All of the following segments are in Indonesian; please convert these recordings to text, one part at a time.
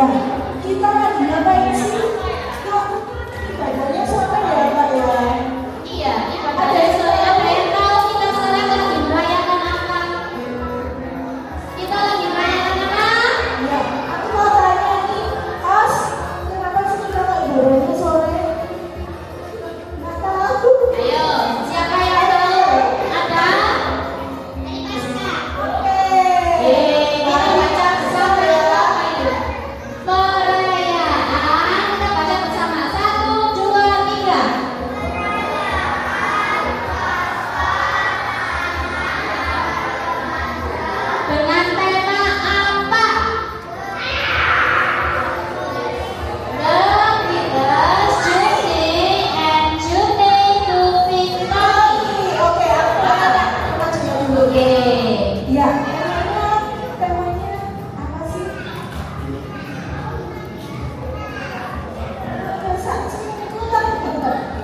Ya, kita lagi ngapain sih? Kok ibadahnya sama ya Pak ya? Iya, ada yang tahu kita sekarang lagi merayakan apa? Kita lagi merayakan apa? Ya, aku mau tanya nih, Os, kenapa sih kita nggak ibadahnya sore? Nggak tahu. Ayo, siapa yang tahu? Ada? Oke. Kita baca bersama ya. Apa itu? Perayaan. Kita baca bersama. 1, 2, 3. Dengan tema apa? The Beatles, Journey and Journey to Victory. Oke, aku tanya, kita coba dulu. Oke. Ya, temanya apa sih?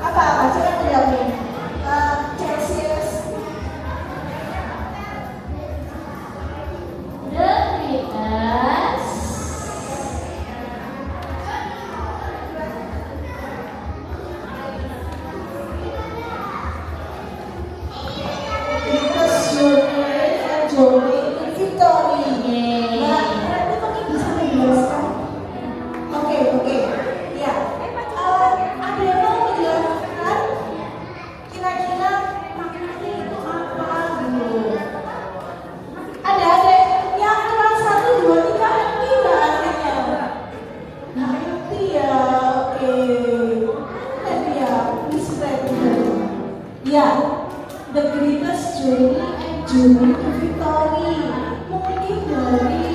Apa coba lihat nih. Celsius. The Beatles. Because journey to victory. Nah, berarti mungkin bisa menjelaskan. Oke. Ya. Ada yang mau menjelaskan kira-kira maknanya itu apa gitu? Ada yang kelas 1, 2, 3 ngerti nggak artinya? Nggak ngerti ya. Oke. Ngerti ya. Bisa ya. The greatest journey and journey to victory. Mungkin dari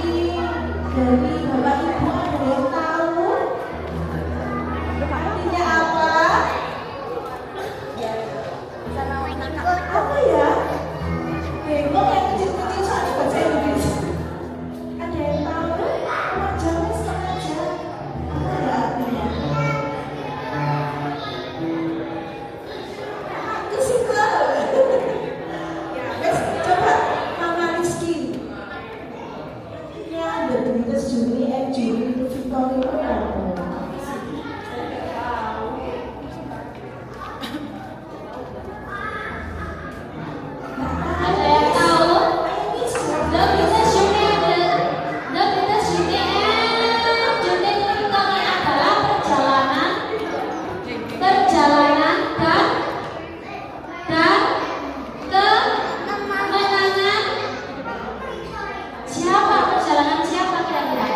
Bapak Ibu ada yang tahu artinya apa? Apa ya? Bengong yang kecil-kecil soalnya baca Inggris. Ada yang tahu? Jamnya setengah jam. Apa ya artinya? Aku sih tahu. Ya, guys, coba Mama Rizky. Ya, the greatest journey and journey to victory itu apa? Ada yang tahu? The Beatles Journey and Journey to Victory adalah perjalanan dan kemenangan. Perjalanan siapa kira-kira?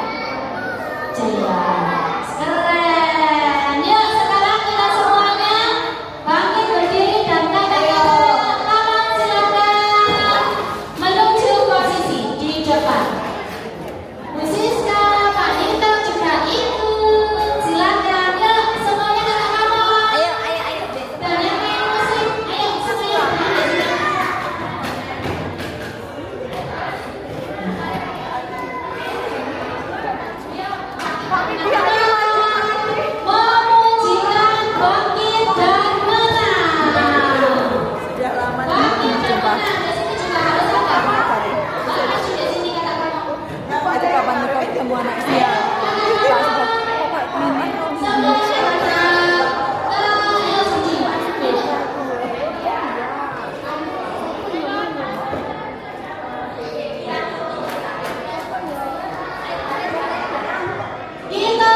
Jelas, keren. Yuk sekarang kita semuanya bangkit berdiri dan katakan tangan silakan menuju posisi di depan. Bu Siska, Pak Nito juga ikut. Silakan, yuk semuanya angkat tangan. Dan yang main musik, ayo semuanya berdiri di sini. Memujikan bangkit dan menang. Bangkit dan menang. Di sini juga harus ada. Maju di sini kata kamu. Ada kapan nikah ketemu anak saya? Semuanya ada. Ayo sini. Kita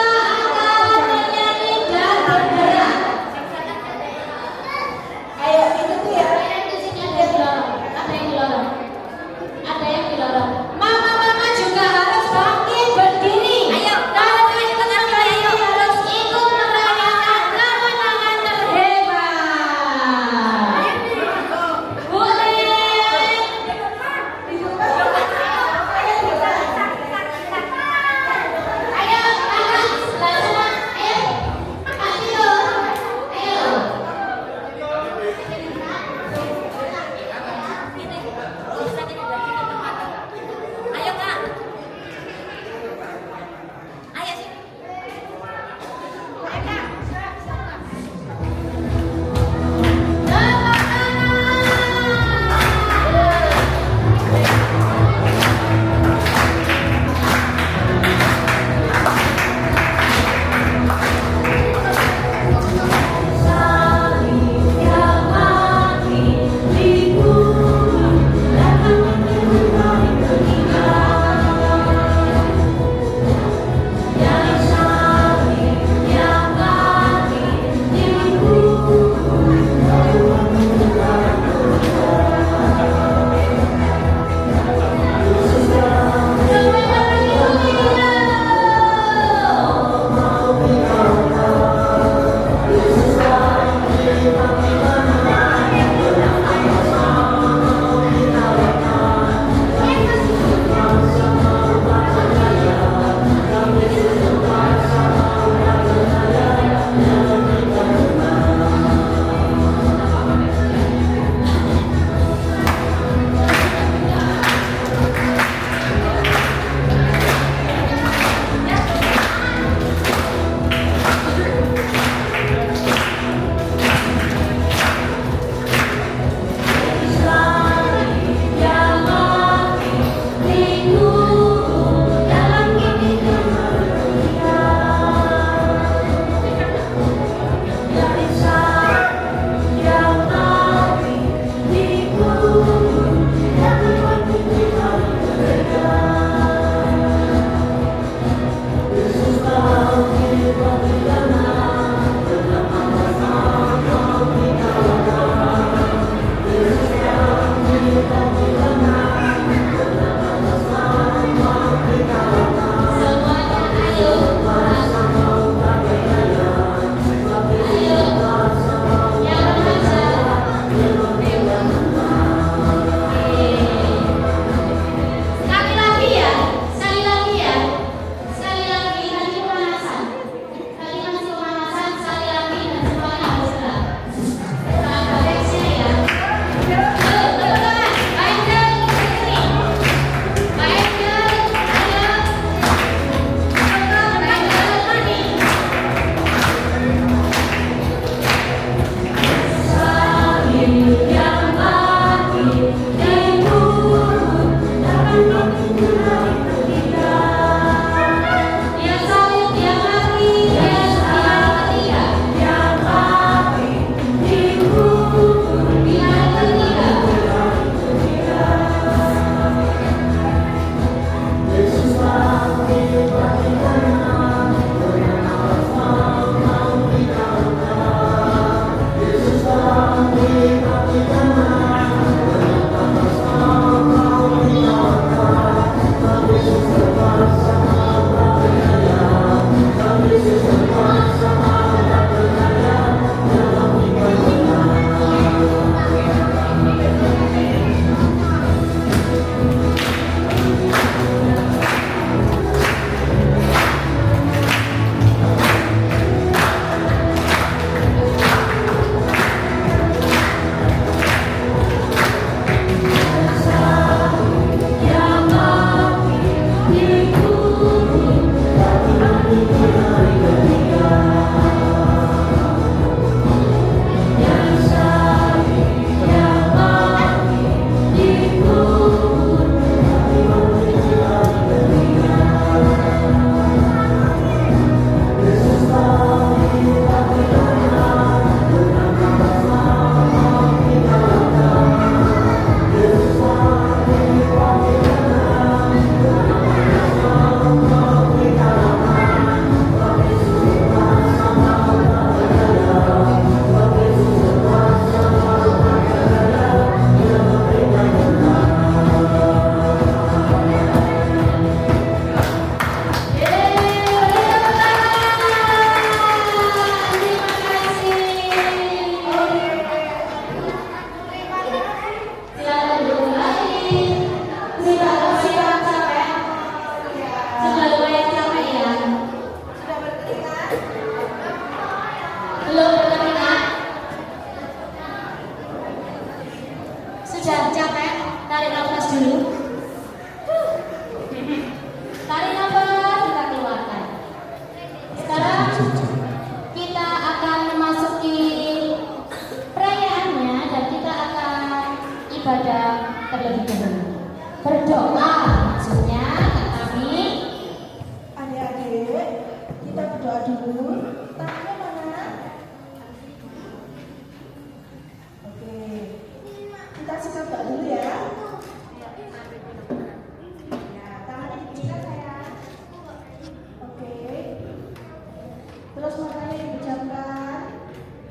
Terus matanya dipejamkan.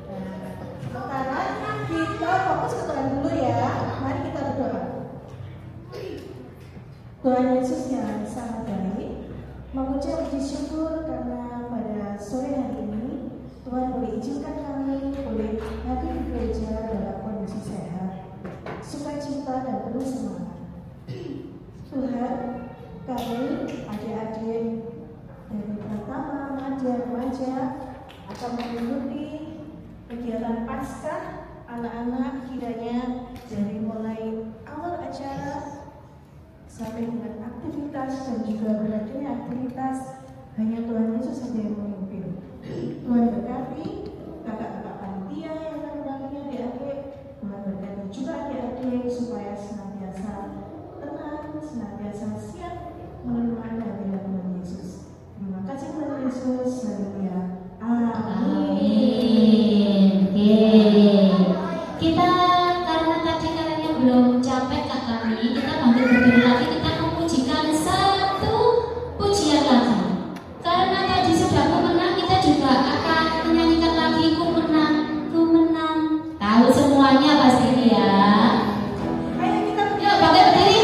Nah, sementara kita fokus ke Tuhan dulu ya. Mari kita berdoa. Tuhan Yesus yang sangat baik, mengucap puji syukur karena pada sore hari ini Tuhan boleh izinkan kami boleh hadir di gereja dalam kondisi sehat, sukacita dan penuh semangat. Tuhan, kami adik-adik dari pertama remaja akan mengikuti kegiatan Paskah anak-anak kiranya dari mulai awal acara sampai dengan aktivitas dan juga berakhirnya aktivitas hanya Tuhan Yesus saja yang memimpin. Tuhan berkati kakak-kakak panitia yang akan mendampingi adik-adik. Tuhan berkati juga adik-adik supaya senantiasa tenang, senantiasa siap menerima hadirat Tuhan Yesus. Terima kasih Tuhan Yesus. Haleluya. Amin. Yeay. Kita karena tadi kalian belum capek kak kami, kita bangkit berdiri lagi, kita memujikan satu pujian lagi. Karena tadi sudah ku menang, kita juga akan menyanyikan lagi ku menang, ku menang. Tahu semuanya pasti ya. Ayo kita Yuk bangkit berdiri.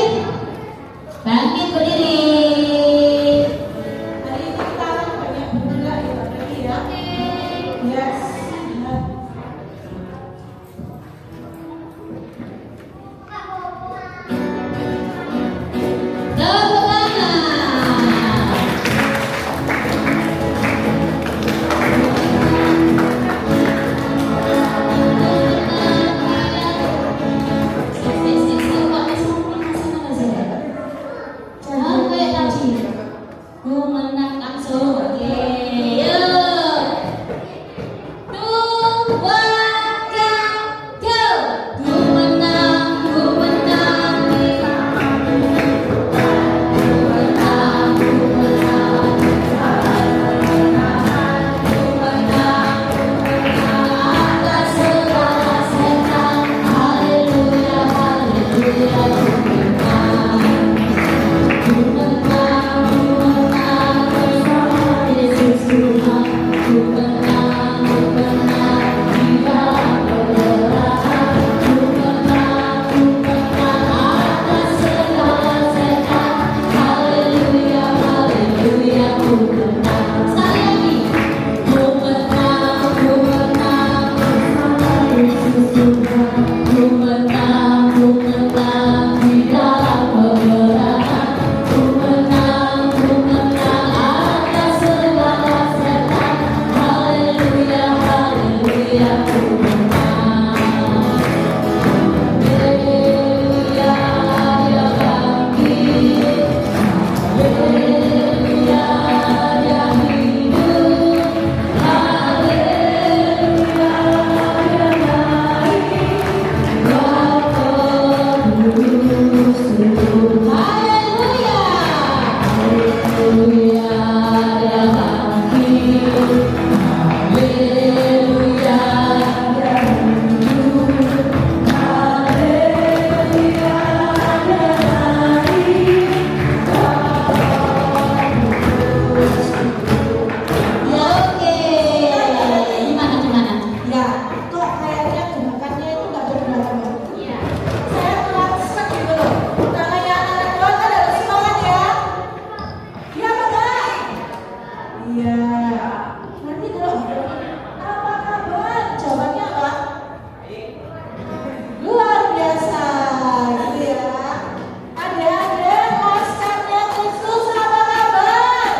Bangkit berdiri. hari ini kita akan banyak bergerak ya tadi ya. Yes. Tepuk tangan. Sampai tadi ku menang langsung. Oke, yuk. 2, 3, go. Ku menang, ku menang. Atas segala setan. Haleluya, haleluya. Ku menang bersama Yesus Tuhan. Ku menang di dalam peperangan. Ku menang atas segala setan. Haleluya, haleluya. Ku menang. Sekali lagi. Ku menang bersama Yesus Tuhan. Ku menang di dalam peperangan. Ku menang atas segala setan. Haleluya, haleluya. Ku menang. Haleluya, dia bangkit. Haleluya, dia hidup. Haleluya, dia naik. Bapa kudus Tuhan. Haleluya, haleluya, dia bangkit. Haleluya, dia hidup. Haleluya, dia naik. Ya oke. Gimana? Ya, kok kayaknya gerakannya itu nggak bergerak. Iya. Saya merasa gitu loh. Karena yang anak Tuhan kan harus semangat ya. Iya benar. Iya. Nanti kalau apa kabar? Jawabannya apa? Luar biasa. Iya. Adik-adik, Pascanya Kristus apa kabar?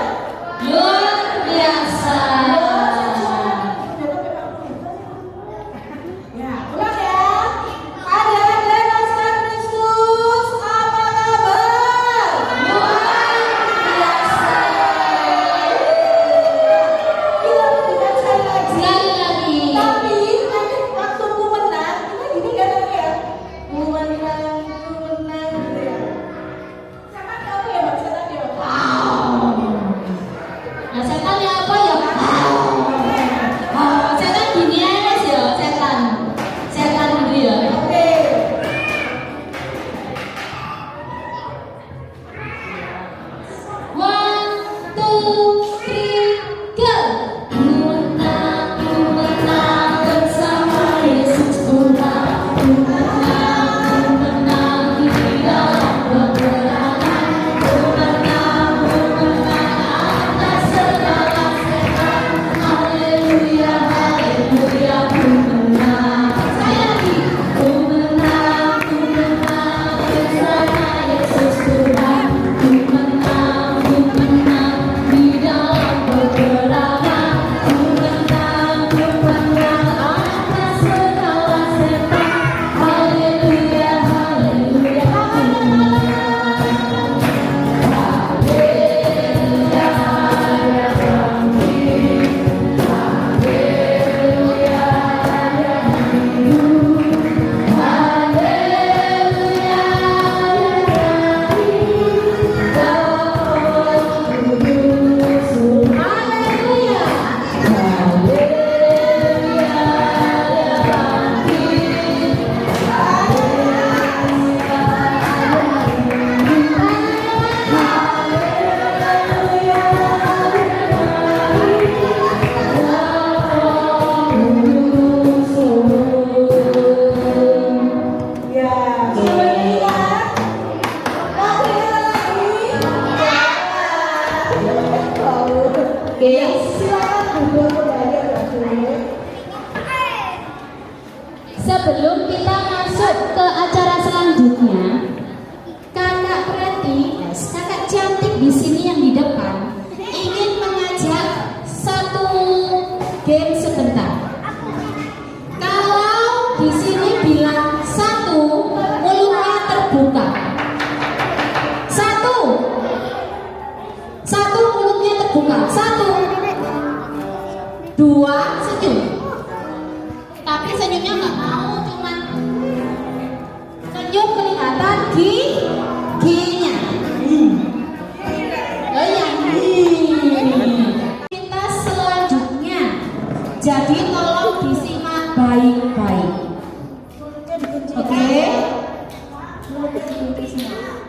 Luar biasa. Ya, ulang ya. Adik-adik Pasca Kristus, apa kabar? Luar biasa. Kita berikan sekali lagi. Sekali lagi. Tapi silakan duduk kembali adik-adik. Sebelum kita masuk ke acara selanjutnya, kakak Preti, kakak cantik di sini yang di depan, ingin mengajak satu game sebentar. Kalau di sini bilang satu, mulutnya terbuka. Satu mulutnya terbuka. 1, 2, senyum. Tapi senyumnya nggak mau, cuman senyum kelihatan giginya. Oh ya, kita selanjutnya. Jadi tolong disimak baik-baik. Mulutnya dikunci. Oke? Mulutnya dikunci semua.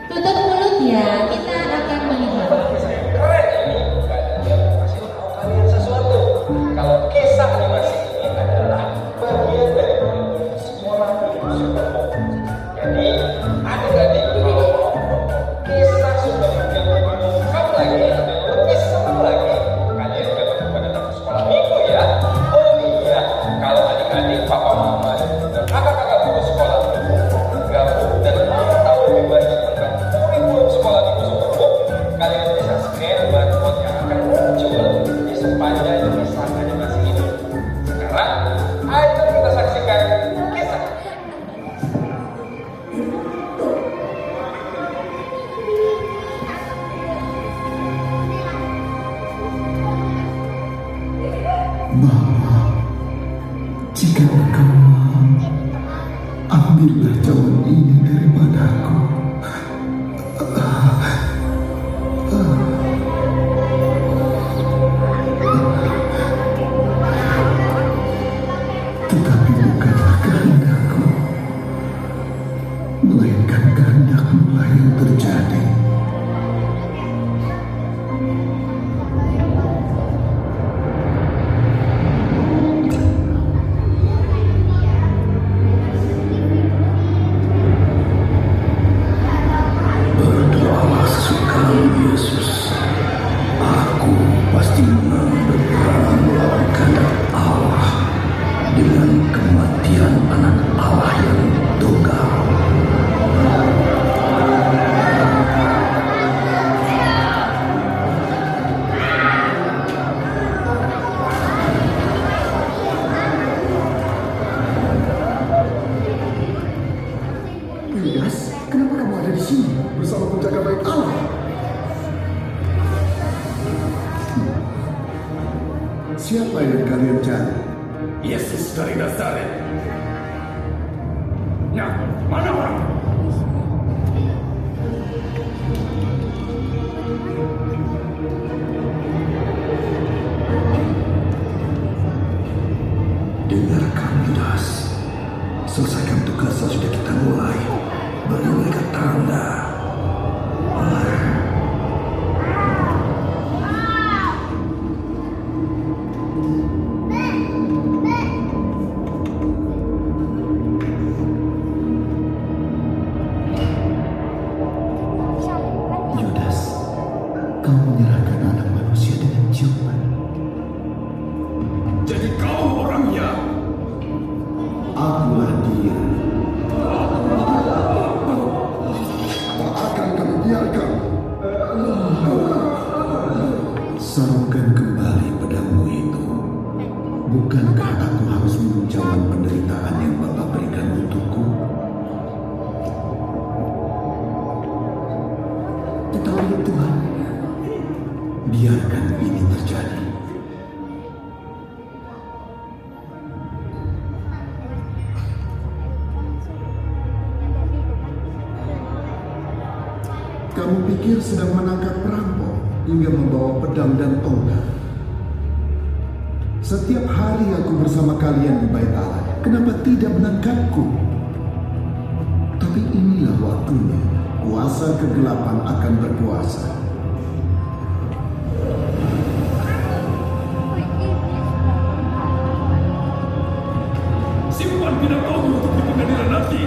Tutup mulut ya, kita akan melihat. Sesuatu. Kalau kisah animasi ini adalah bagian dari sekolah Superbook. Jadi adik-adik kalau kisah Superbook yang lengkap lagi, lebih seru lagi, kalian dapat pada satu sekolah minggu ya. Oh iya, kalau adik-adik papa mama dan kakak-kakak guru sekolah gabung dan mau tahu lebih banyak tentang kurikulum sekolah minggu Superbook, kalian bisa scan barcode yang akan muncul di sepanjang tulisan animasi ini. Sekarang, ayo kita saksikan kisah. Mama, jika engkau mau, ambillah cawan ini daripadaku. Tetapi bukanlah kehendakku, melainkan kehendakmu lah yang terjadi. Berdoalah sesukamu, Yesus. Aku pasti mengambil perang melawan kehendak Allah dengan kematian anak Allah yang tunggal. Elias, kenapa kamu ada di sini bersama penjaga baik Allah? Siapa yang kalian cari? Yesus dari Nazaret. Nah, mana orang? Dengarkan, Yudas. Selesaikan tugas yang sudah kita mulai. Beri mereka tanda. Yudas, kau menyerahkan anak manusia dengan ciuman. Jadi kau orangnya. Akulah dia. Tak akan kami biarkan. Sarungkan kembali pedangmu itu. Bukankah aku harus menjawab penderitaan yang Bapa berikan untukku? Tetapi Tuhan, biarkan ini terjadi. Kamu pikir sedang menangkap perampok hingga membawa pedang dan tongkat. Setiap hari aku bersama kalian di Bait Allah. Kenapa tidak menangkapku? Tapi inilah waktunya. Kuasa kegelapan akan berkuasa. Simpan binatangmu untuk di pengadilan nanti.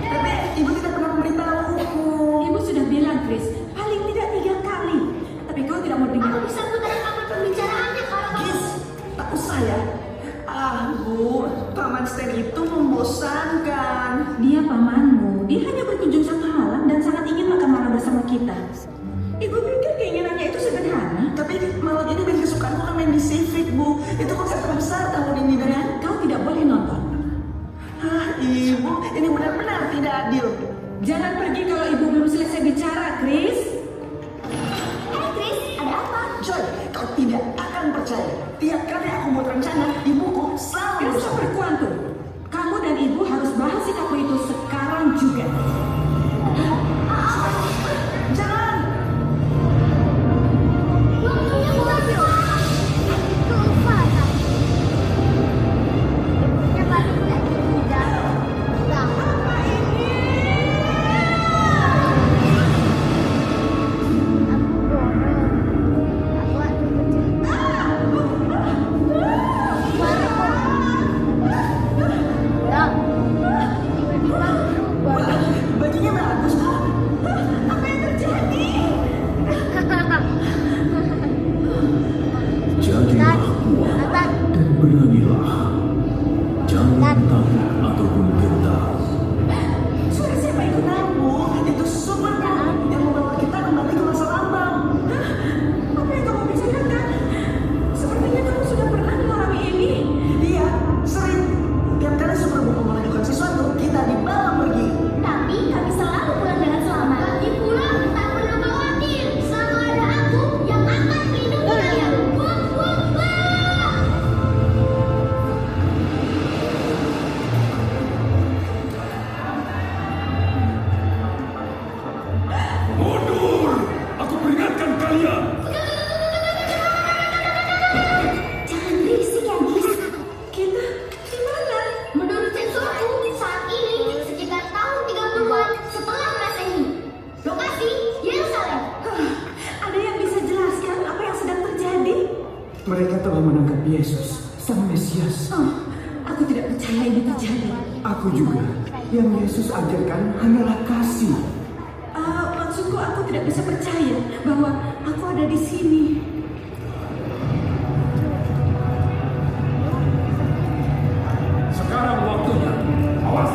Tapi ibu tidak pernah memberitahuku. Ibu sudah bilang, Chris, paling tidak 3 kali. Tapi kau tidak mau dengar. Aku bisa putar apa pembicaraannya kalau Gis, tak usah ya. Bu, Paman Stan itu membosankan. Dia pamanmu. Dia hanya berkunjung satu malam dan sangat ingin makan malam bersama kita. Ibu pikir keinginannya itu sederhana. Tapi malam ini band kesukaanku kan main di Civic, Bu. Itu konser terbesar tahun ini dan Dan kau tidak boleh nonton. Ibu, ini benar-benar tidak adil. Jangan pergi kalau ibu belum selesai bicara, Chris. Hai Chris, ada apa? Joy, kau tidak akan percaya. Tiap kali aku buat rencana, ibuku selalu Chris rusak. berkuantum. Kamu dan ibu harus bahas sikapmu itu sekarang juga. Jangan. Waktunya mulai berubah. Keufatan. Ibunya balik lagi tidak. Apa ini? Aku bodoh. Aku waktu kecil. Tiba-tiba berubah. Bajunya bagus, Bu. Apa yang terjadi? Jadilah kuat dan beranilah. Jangan takut ataupun gentar. Suara siapa itu? Bu, itu super Bu yang membawa kita kembali ke masa lampau. Apa yang kamu bicarakan? Sepertinya kamu sudah pernah mengalami ini. Iya, sering. Tiap kali super Bu melakukan sesuatu, kita dibawa pergi. Tapi kami selalu pulang dengan selamat. Kami pulang tak pernah khawatir. Selalu ada aku yang akan melindungi kalian. Wah, wah, wah. Mundur! Aku peringatkan kalian. Jangan berisik ya, Gis. Kita di mana? Menurut sensorku, saat ini sekitar tahun 30-an setelah Masehi. Lokasi Yerusalem. Ada yang bisa jelaskan apa yang sedang terjadi? Mereka telah menangkap Yesus, Sang Mesias. Oh, aku tidak percaya ini terjadi. Aku juga. Yang Yesus ajarkan hanyalah kasih. Maksudku aku tidak bisa percaya bahwa aku ada di sini. Sekarang waktunya. Awas.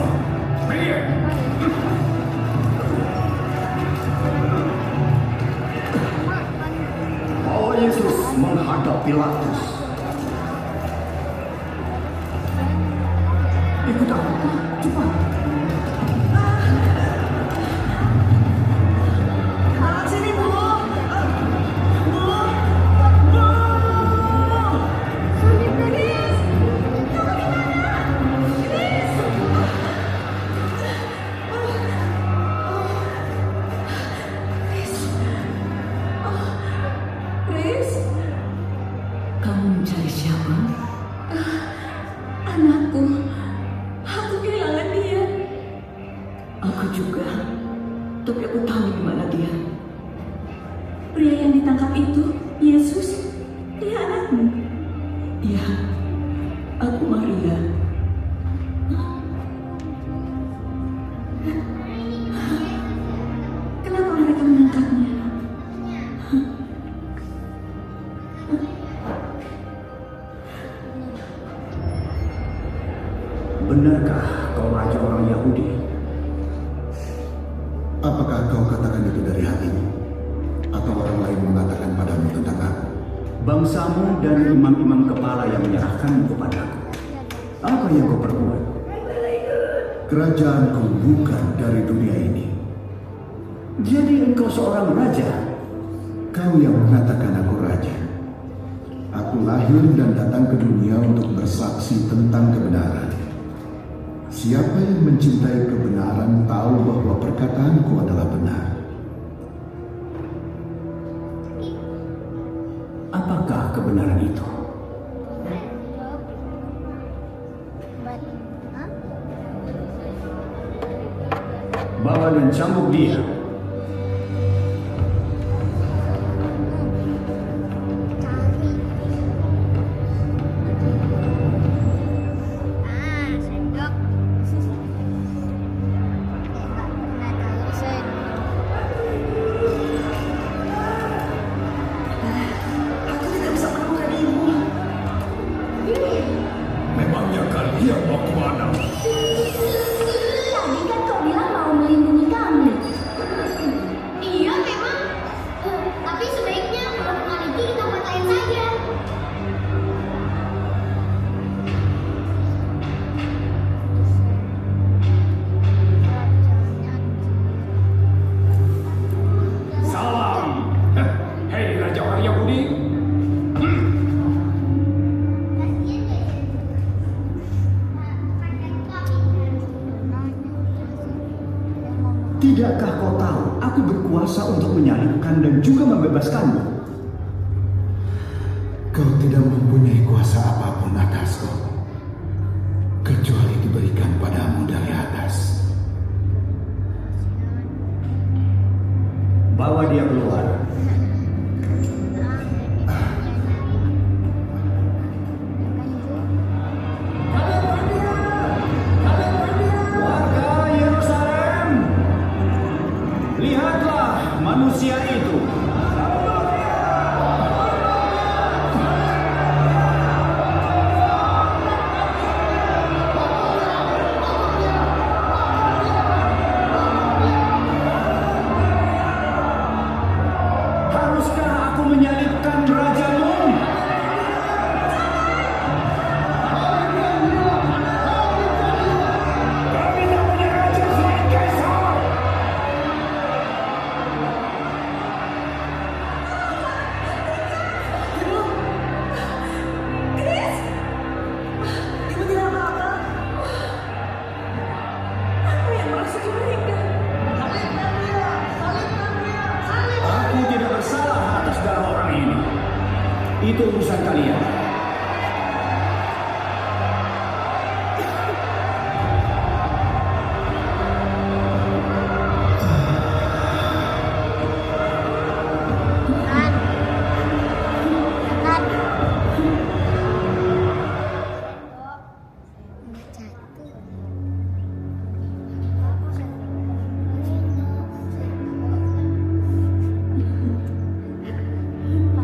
Minggir. Bawa Yesus menghadap Pilatus. Ikut aku, cepat. Alat sini, Bu. Bu. Sulit Chris. Chris, Kamu mencari siapa? anakku. Aku kehilangan dia. Aku juga. Tapi aku tahu di mana dia. Pria yang ditangkap itu, Yesus, dia anakmu. Iya, aku Maria. Kenapa mereka menangkapnya? Benarkah kau raja orang Yahudi? Apakah kau katakan itu dari hatimu? Atau orang lain mengatakan padamu tentang aku? Bangsamu dan imam-imam kepala yang menyerahkanmu kepadaku. Apa yang kau perbuat? Kerajaanku bukan dari dunia ini. Jadi engkau seorang raja? Kau yang mengatakan aku raja. Aku lahir dan datang ke dunia untuk bersaksi tentang kebenaran. Siapa yang mencintai kebenaran tahu bahwa perkataanku adalah benar. Apakah kebenaran itu? Bawa dan cambuk dia. berkuasa untuk menyalibkan dan juga membebaskanmu. Kau tidak mempunyai kuasa apapun atasku, kecuali diberikan padamu dari atas. Bawa dia keluar. Warga Yerusalem, lihatlah manusia itu. Haruskah aku menyalibkan rajamu? Kami tak punya raja selain Kaisar. Ibu tidak apa-apa. Apa yang maksud mereka? Salibkan dia, salibkan dia, salibkan. Aku tidak bersalah atas darah orang ini. Itu urusan kalian.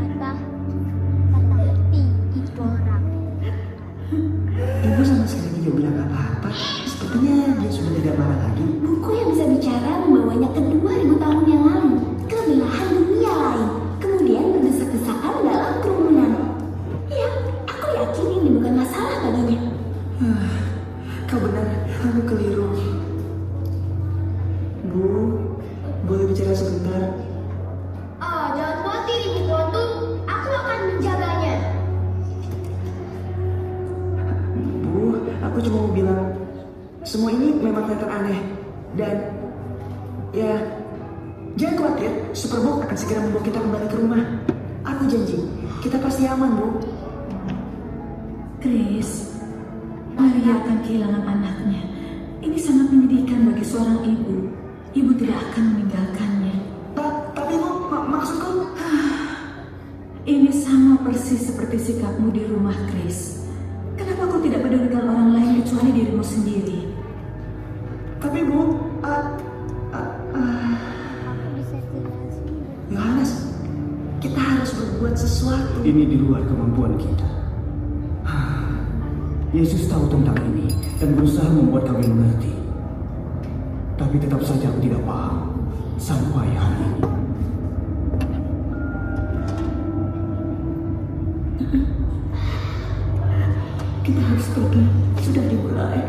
patah hati itu orang. Ibu sama sekali tidak bilang apa-apa. Sepertinya dia sudah tidak marah lagi. Buku yang bisa bicara membawanya ke 2000 tahun yang lalu, ke belahan dunia lain, kemudian berdesak-desakan dalam kerumunan. Ya, aku yakin ini bukan masalah baginya. Kau benar, aku keliru. Bu, boleh bicara sebentar? Oh, jangan khawatir Ibu Tuanku, aku akan menjaganya. Bu, aku cuma mau bilang, semua ini memang kelihatan aneh. Dan, ya, jangan khawatir, Superbook akan segera membawa kita kembali ke rumah. Aku janji, kita pasti aman, Bu. Chris, Maria akan kehilangan anaknya. Ini sangat menyedihkan bagi seorang ibu. Ibu tidak akan meninggalkannya. Tapi Bu, maksudku, Ini sama persis seperti sikapmu di rumah, Chris. Kenapa kau tidak pedulikan orang lain kecuali dirimu sendiri? tapi Bu, Yohanes, kita harus berbuat sesuatu. Ini di luar kemampuan kita. Yesus tahu tentang ini dan berusaha membuat kami mengerti. Tapi tetap saja aku tidak paham sampai hari ini. Kita harus pergi. Sudah dimulai.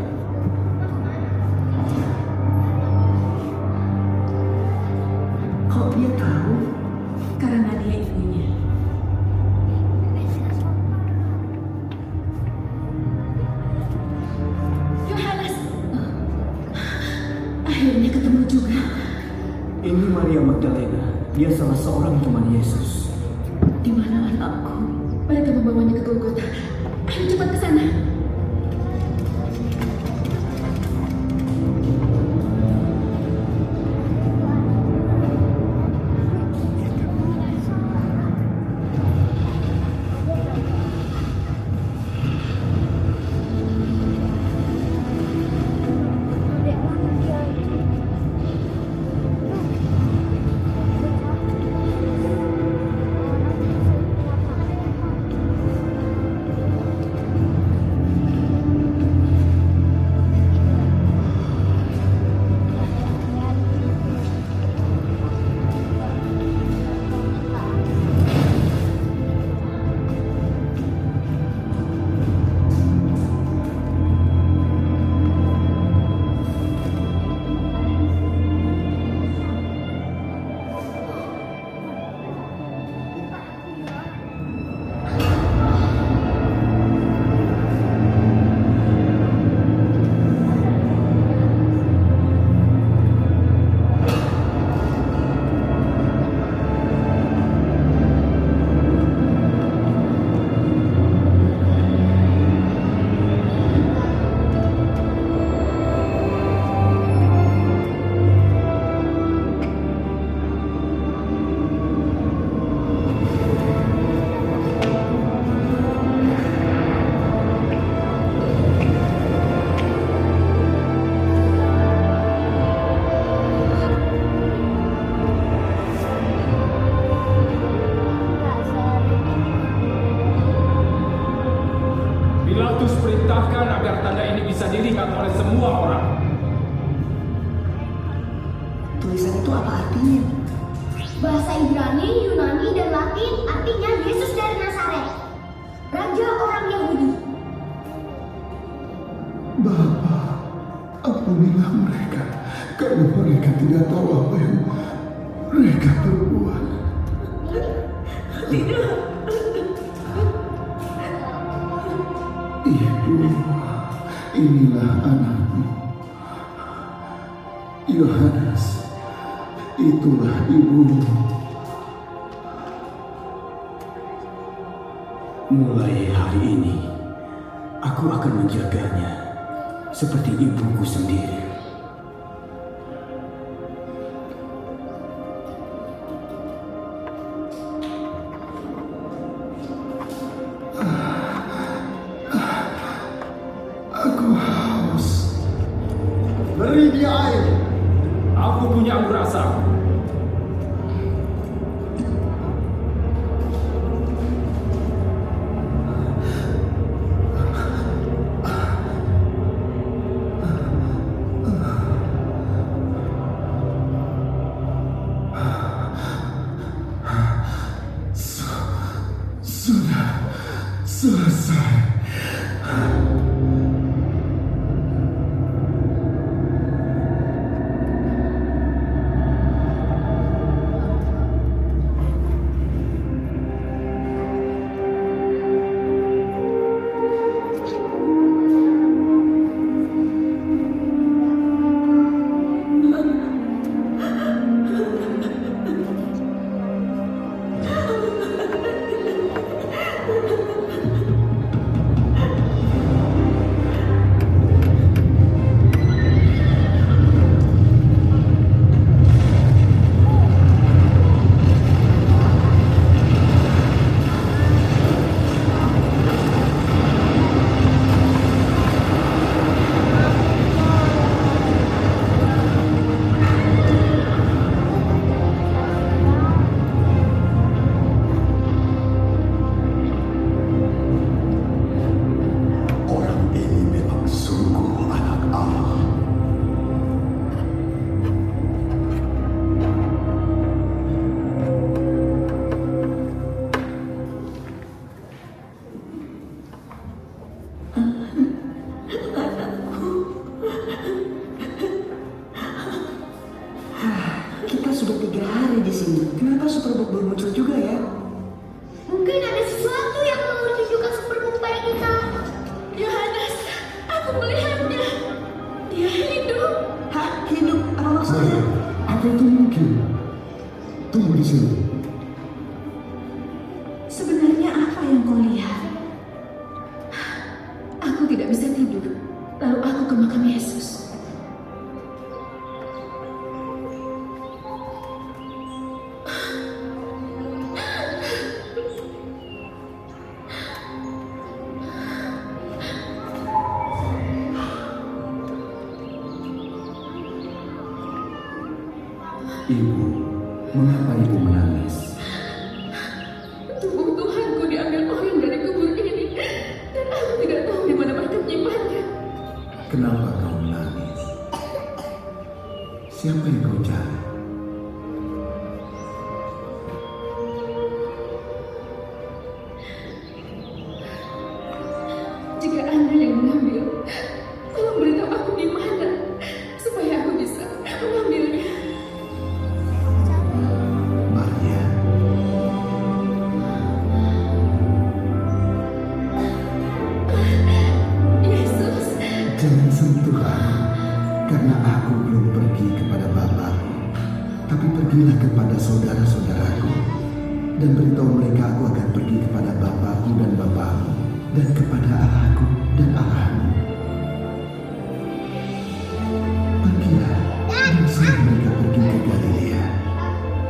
Kok dia tahu? Karena dia ibunya. Yohanes. Akhirnya ketemu juga. Ini Maria Magdalena. Dia salah seorang teman Yesus. Di mana anakku? Mereka membawanya ke Golgota. Ayo cepat ke sana. agar tanda ini bisa dilihat oleh semua orang. Tulisan itu apa artinya? Bahasa Ibrani, Yunani, dan Latin artinya Yesus dari Nazaret, Raja orang Yahudi. Bapa, ampunilah mereka, karena mereka tidak tahu apa yang mereka perbuat. Ibu, inilah anakmu. Yohanes, itulah ibumu. Mulai hari ini, aku akan menjaganya seperti ibuku sendiri. Aku haus. Beri dia air. Aku punya anggur asam. Sudah selesai. Orang ini memang sungguh anak Allah. Kita sudah 3 hari di sini. Kenapa Superbook belum muncul juga ya? Mungkin ada sesuatu yang mau ditunjukkan Superbook pada kita. Yohanes, aku melihatnya. Dia hidup. Hah? Hidup? Apa maksudnya? Apa itu mungkin? Tunggu di sini. Sebenarnya apa yang kau lihat? Aku tidak bisa tidur. Lalu aku ke makam Yesus. Ibu, mengapa ibu menangis? Tubuh Tuhanku diambil orang dari kubur ini. Dan aku tidak tahu di mana mereka menyimpannya. Kenapa kau menangis? Siapa yang kau cari? Jika Anda yang mengambil, tolong beritahu aku di mana. Supaya aku bisa mengambilnya. Maria, Yesus. jangan sentuh aku, karena aku belum pergi kepada Bapakku. Tapi pergilah kepada saudara-saudaraku, dan beritahu mereka aku akan pergi kepada Bapakku dan Bapakmu, dan kepada Allahku dan Allahmu. Pergilah dan suruh mereka pergi ke Galilea.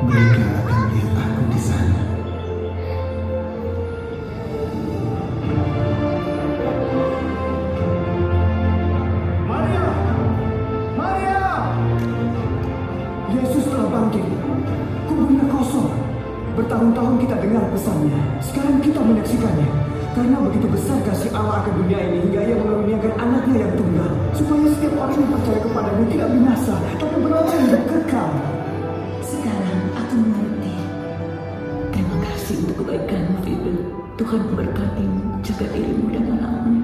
Mereka akan lihat aku di sana. Maria! Maria! Yesus telah bangkit. Kuburnya kosong. Bertahun-tahun kita dengar pesannya. Sekarang kita menyaksikannya. Karena begitu besar kasih Allah akan dunia ini hingga Ia mengaruniakan anaknya yang tunggal, supaya setiap orang yang percaya kepadanya tidak binasa, tapi beroleh hidup kekal. Sekarang aku mengerti. Terima kasih untuk kebaikanmu, Fidel. Tuhan memberkatimu, jaga dirimu dan anakmu.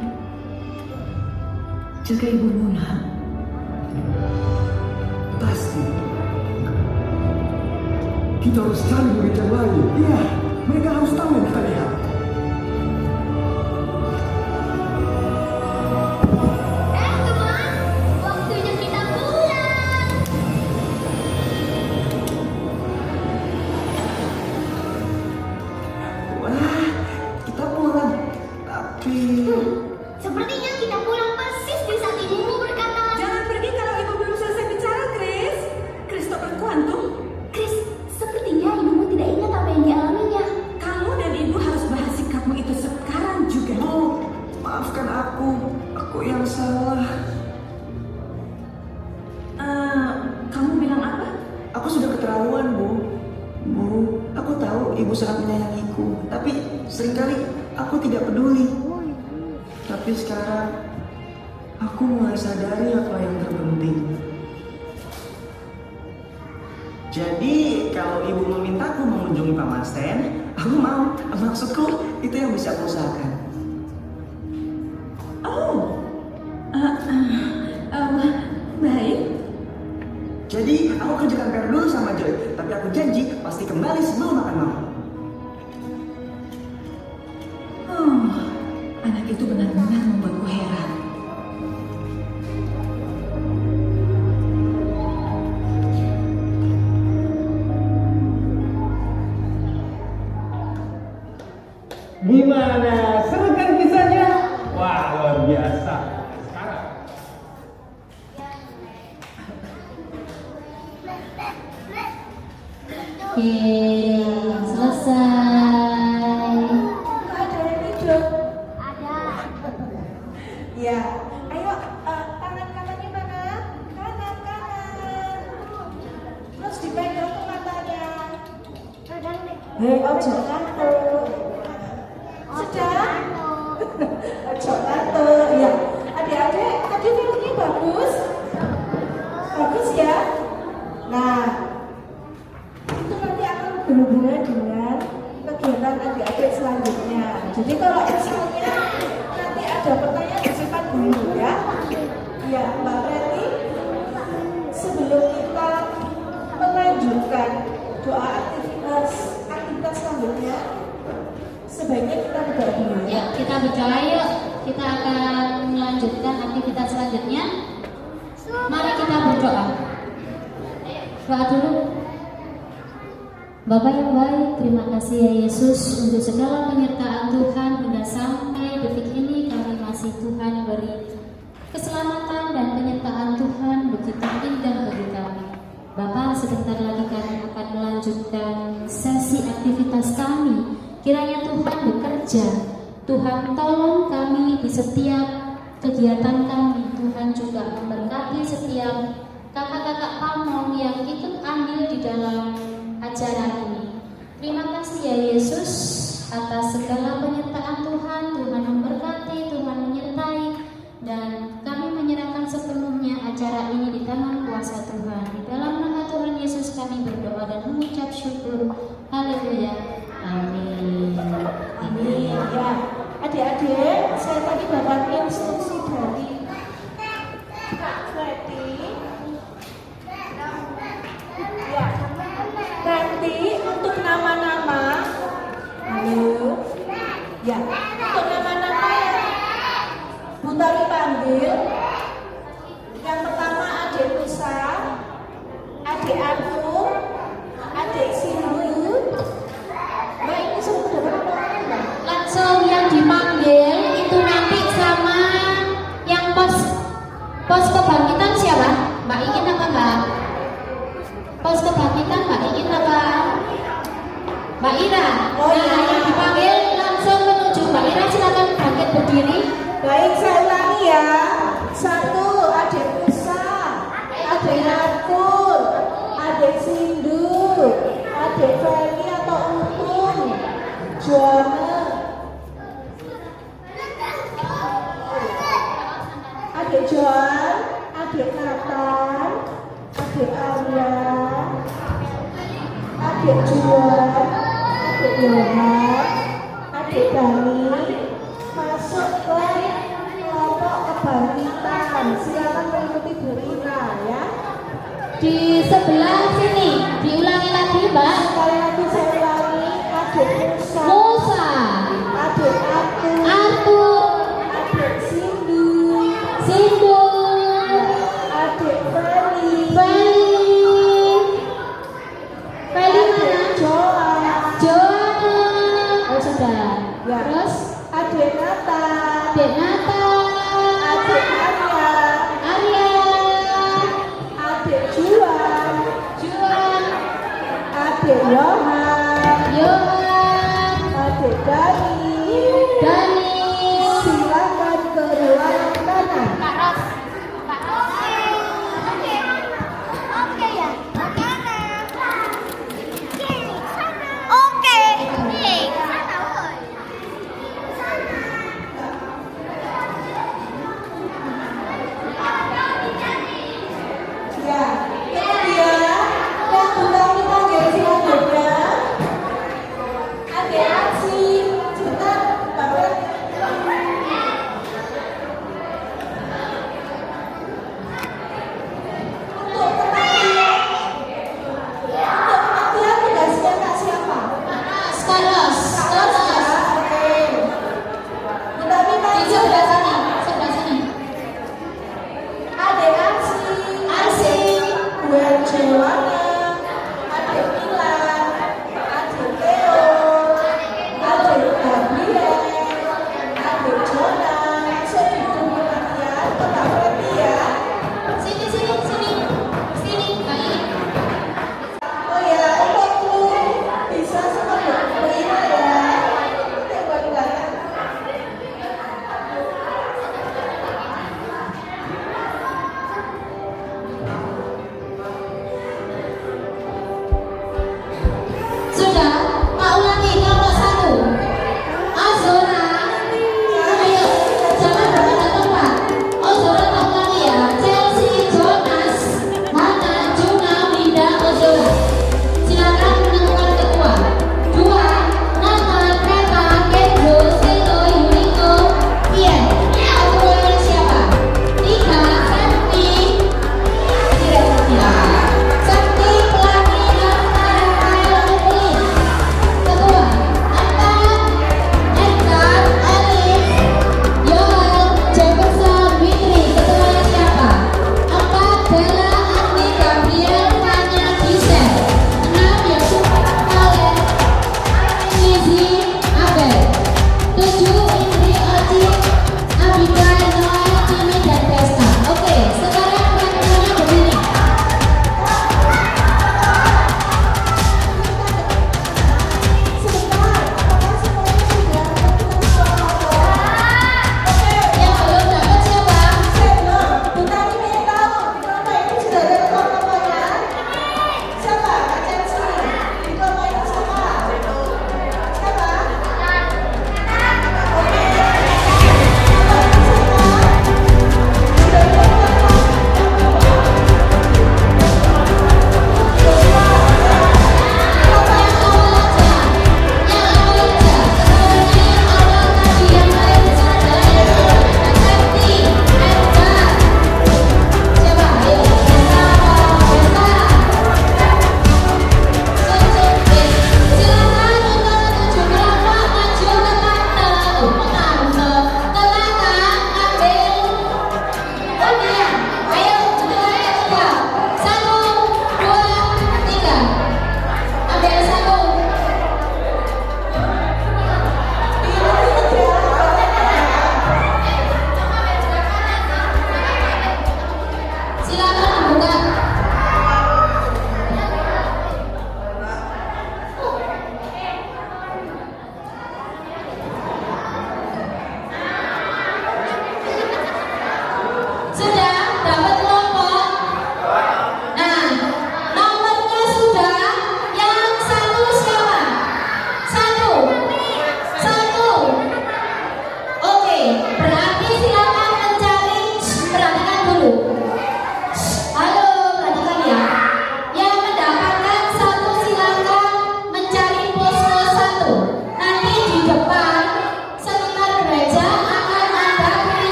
Jaga ibumu, nak. Pasti. Kita harus cari murid yang lain. Iya, mereka harus tahu yang kita lihat. Teman, waktunya kita pulang. Wah, kita pulang. Tapi Sepertinya kita pulang persis di saat ibumu berkata, Jangan pergi kalau ibu belum selesai bicara, Chris. Christopher Quantum, Chris, sepertinya ibumu tidak ingat apa yang dialaminya. kamu dan ibu harus bahas sikapmu itu sekarang juga. Bu, maafkan aku. Aku yang salah. Kamu bilang apa? Aku sudah keterlaluan, Bu. Bu, aku tahu ibu sangat menyayangiku, tapi seringkali aku tidak peduli. Tapi sekarang aku mulai sadari apa yang terpenting. Jadi kalau ibu memintaku mengunjungi Pak Masten, aku mau. Maksudku itu yang bisa aku usahakan. Oh, baik. Jadi aku kerjakan PR dulu sama Joy, tapi aku janji pasti kembali sebelum makan malam. Anak itu benar-benar membuatku heran. Gimana? Seru kan kisahnya? Wah, luar biasa. Sekarang Selesai. Kok ada yang hidup? Ada. Ya, ayo tangan kanannya mana? Kanan. Terus dipegang ke matanya. Hei, ojo ngantuk. Sudah? Ojo ngantuk. Ya, adik-adik, tadi filmnya bagus. Bagus ya. Nah, itu nanti akan berhubungan dengan kegiatan adik-adik selanjutnya. Jadi kalau misalnya nanti ada pertanyaan bersifat guru ya. Ya, Mbak Reti, sebelum kita melanjutkan doa aktivitas selanjutnya, sebaiknya kita berdoa dulu ya. Ya, kita berdoa yuk. Kita akan melanjutkan aktivitas selanjutnya. Mari kita berdoa. Doa dulu. Bapa yang baik, terima kasih ya Yesus untuk segala penyertaan Tuhan hingga sampai detik ini kami masih Tuhan beri keselamatan dan penyertaan Tuhan begitu indah bagi kami. Bapa, sebentar lagi kami akan melanjutkan sesi aktivitas kami. Kiranya Tuhan bekerja. Tuhan tolong kami di setiap kegiatan kami. Tuhan juga memberkati setiap kakak-kakak pamong yang ikut andil di dalam acara ini. Terima kasih ya Yesus atas segala penyertaan Tuhan. Tuhan memberkati, Tuhan menyertai, dan kami menyerahkan sepenuhnya acara ini di tangan kuasa Tuhan. Di dalam nama Tuhan Yesus kami berdoa dan mengucap syukur. Haleluya. Amin. Amin. Ya, adik-adik, saya tadi dapat instruksi dari Kak Freddy. Ya, nanti untuk nama-nama, halo, ya, untuk nama-nama yang Butari panggil, yang pertama adik Nusa, adik Arthur, adik Sindu. Mbak, ini sudah berapa Mbak? Langsung yang dipanggil itu nanti sama yang pos kebangkitan siapa? Mbak Ingin apa Mbak? Pos kebangkitan Mbak Ingin apa? Mbak Ira. Oh, iya. Nah, yang dipanggil langsung menuju Mbak Ira, silakan bangkit berdiri. Baik, saya ulangi ya. 1, adik Nusa, adik Arthur, adik Sindu, adik Feli atau Untung, Juana, sebelah sini. Diulangi lagi, Mbak. Sekali lagi saya ulangi. Adik Musa, Musa, adik Arthur, Arthur, adik Cindy, Sindu, adik Feli, Feli mana? Joa, Joanna. Oh sudah. Ya. Terus adik Nathan, Dek Nata, adik Arya, Arya, adik Juan, Juan, adik Yohan, Yohan, adik Dani. Dani. Silakan ke ruangan kanan. Ya, kemudian yang sudah dipanggil selanjutnya adik Aci, Cinta, Bapak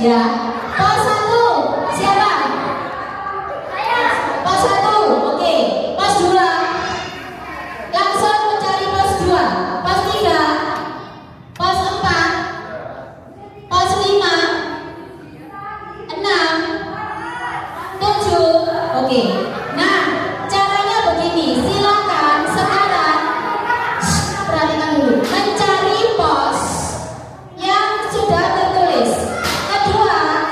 Ya. Pos 1, siapa? Pos 1, oke. Pos 2, langsung mencari pos 2. Pos 3, pos 4, pos 5, 6, 7, oke. Nah, caranya begini, silakan sekarang perhatikan dulu, mencari pos yang sudah tertulis. Kedua,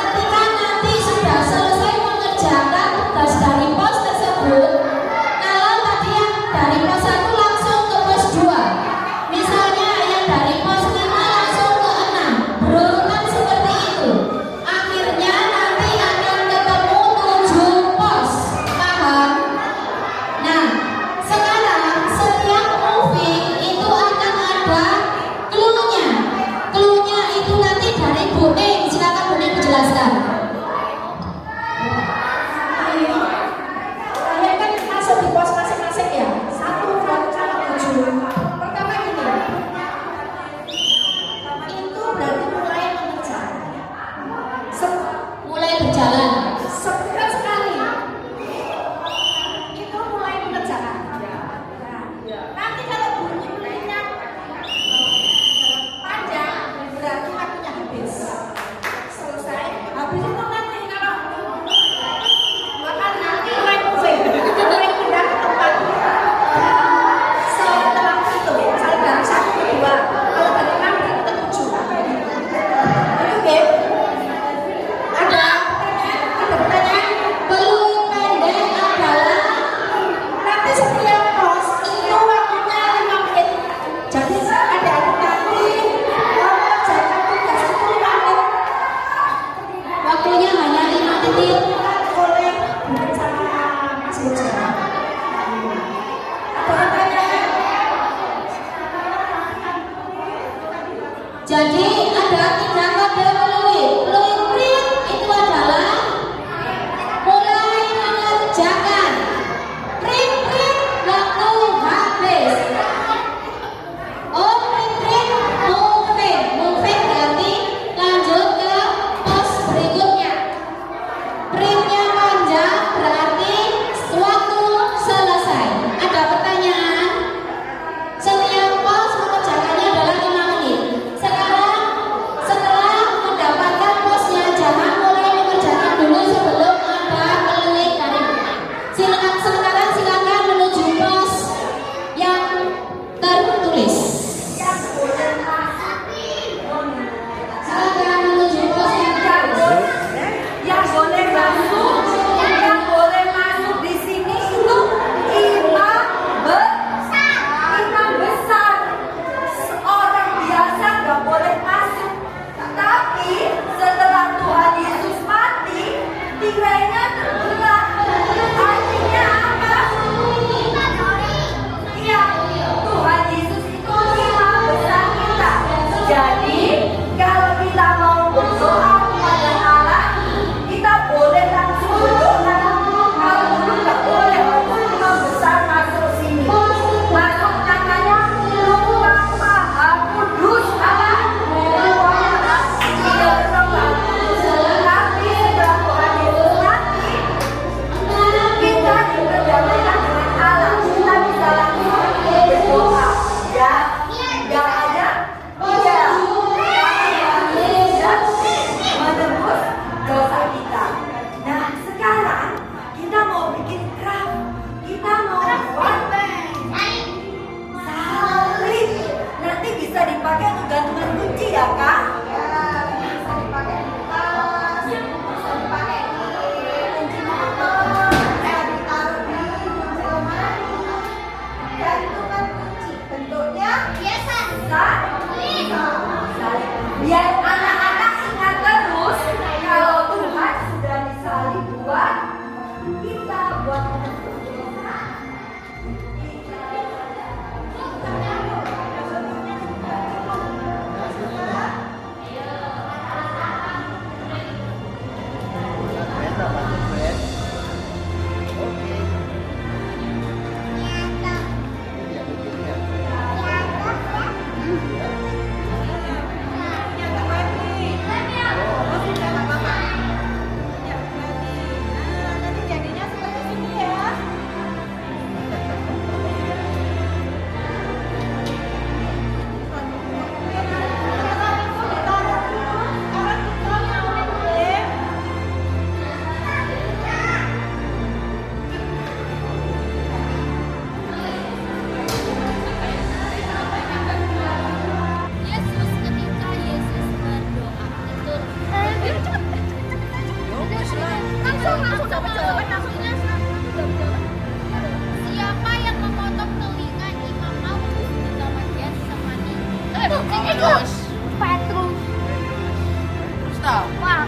toh. Wow.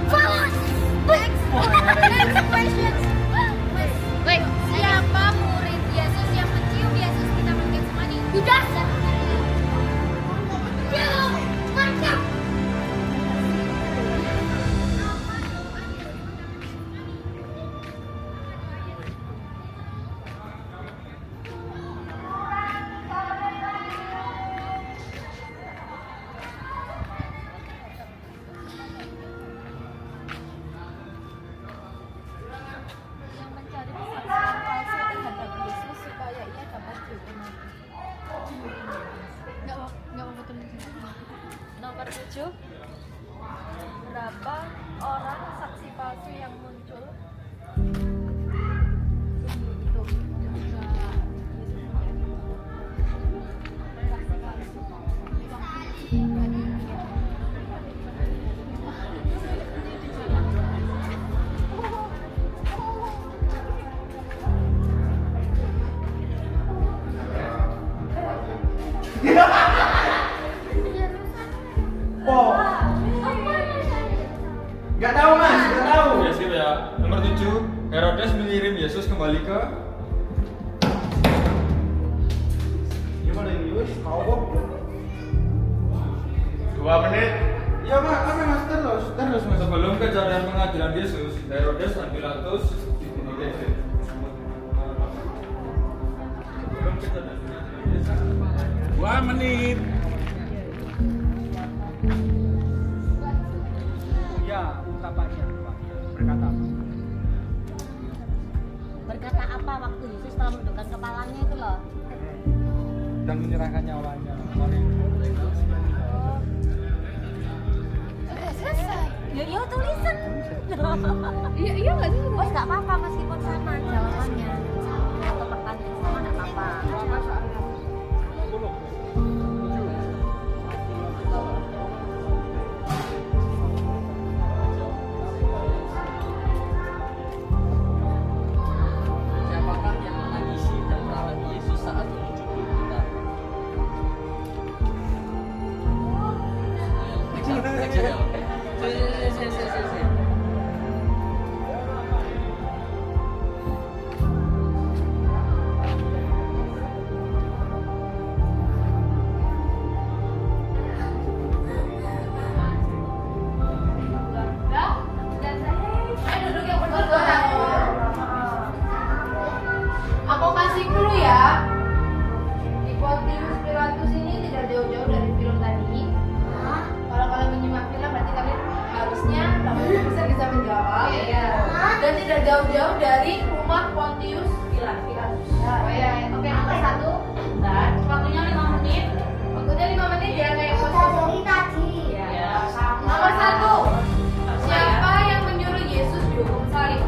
Bagus. Next question. Wait, siapa murid Yesus yang mencium Yesus di Taman Getsemani? Yudas. Ya, mantap. Yang mencari kesaksian palsu terhadap Yesus supaya ia dapat dihukum mati. Nggak mau betul. Nomor 7. Berapa orang saksi palsu yang muncul? Itu saksi palsu. Oh, nggak tahu mas, nggak tahu. Ya skip ya. Nomor 7, Herodes mengirim Yesus kembali ke Gimana ini wes? Mau kok? 2 menit. Ya mas, apa mas terus? Sebelum kejadian pengadilan Yesus, Herodes dan Pilatus dibunuh. Sebelum kejadian pengadilan Yesus. 2 menit. Ya, ungkapannya berkata apa? Berkata apa waktu Yesus telah menundukkan kepalanya itu loh? Dan menyerahkan nyawanya. Selesai. Ya tulisan. Iya nggak sih? Bos nggak apa-apa meskipun sama jawabannya atau pertanyaan sama nggak apa-apa. Siapakah yang menangisi dan merawat Yesus saat menuju Golgota? Next ya, oke. Sini. Aku kasih clue ya. Di Pontius Pilatus ini tidak jauh-jauh dari film tadi. Kalau kalian menyimak film berarti kalian harusnya bisa menjawab. Dan tidak jauh-jauh dari rumah Pontius Pilatus. Oh ya, oke nomor 1. Bentar, waktunya 5 menit. Waktunya 5 menit ya kayak Pontius tadi. Ya. Nomor 1. Siapa yang menyuruh Yesus dihukum salib?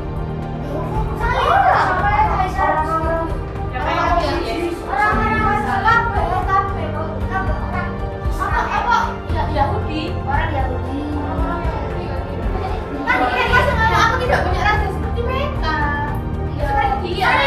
Yahudi. Orang Yahudi. Kan aku tidak punya rasa seperti mereka. Iya.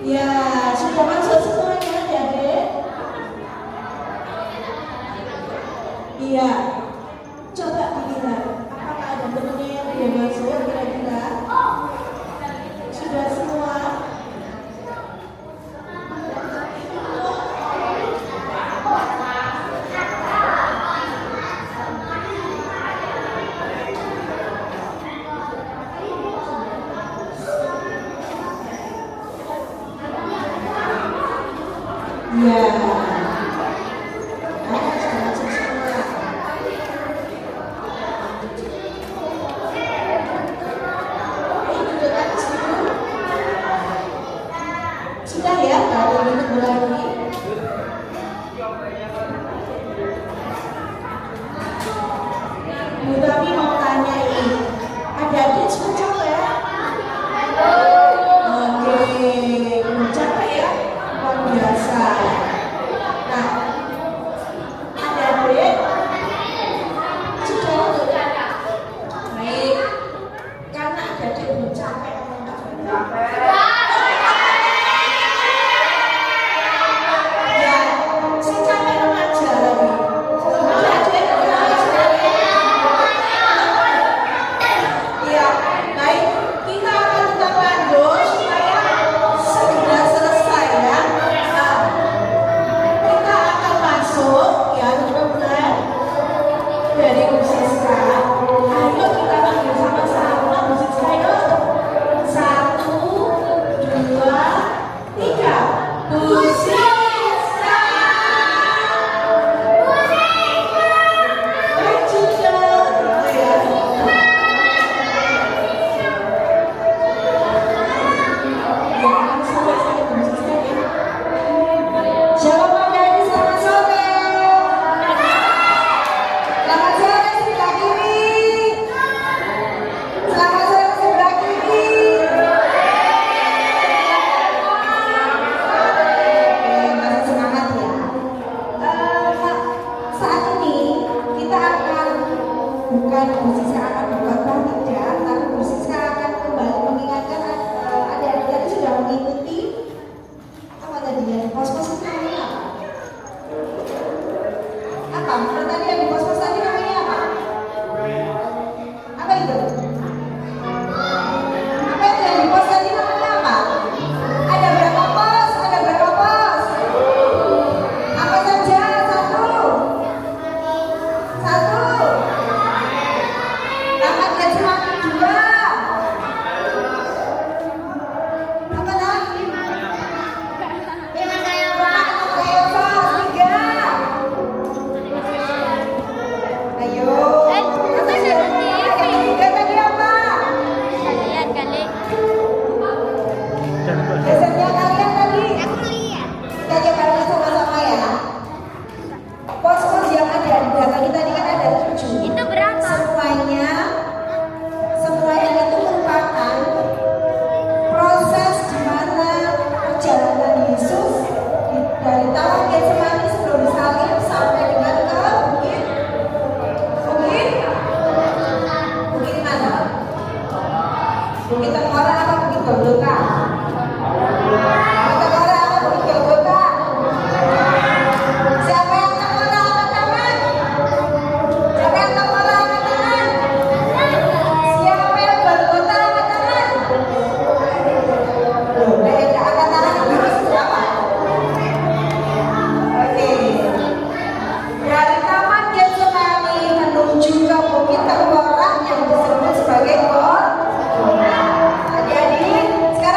Ya, sudah masuk semuanya adik-adik? Iya. Coba dilihat, apakah ada temennya yang tidak masuk kira-kira? Sudah semua? Ya. Sudah ya, baru ditunggu lagi. Bu Tami mau tanya ini, adik-adik sudah capek ya? Oke, belum capek ya? Luar biasa. Nah, adik-adik sudah untuk baik, karena adik-adik belum capek. Satu, Golgota? Angkat tangan apa Bukit Golgota? Siapa yang terpura angkat tangan? Siapa yang terpura angkat tangan? Siapa yang Golgota angkat tangan? Loh, yang tak angkat tangan terus siapa? Oke. Dari Taman Getsemani menuju ke Bukit Terpuara yang disebut sebagai Golgota. Jadi sekarang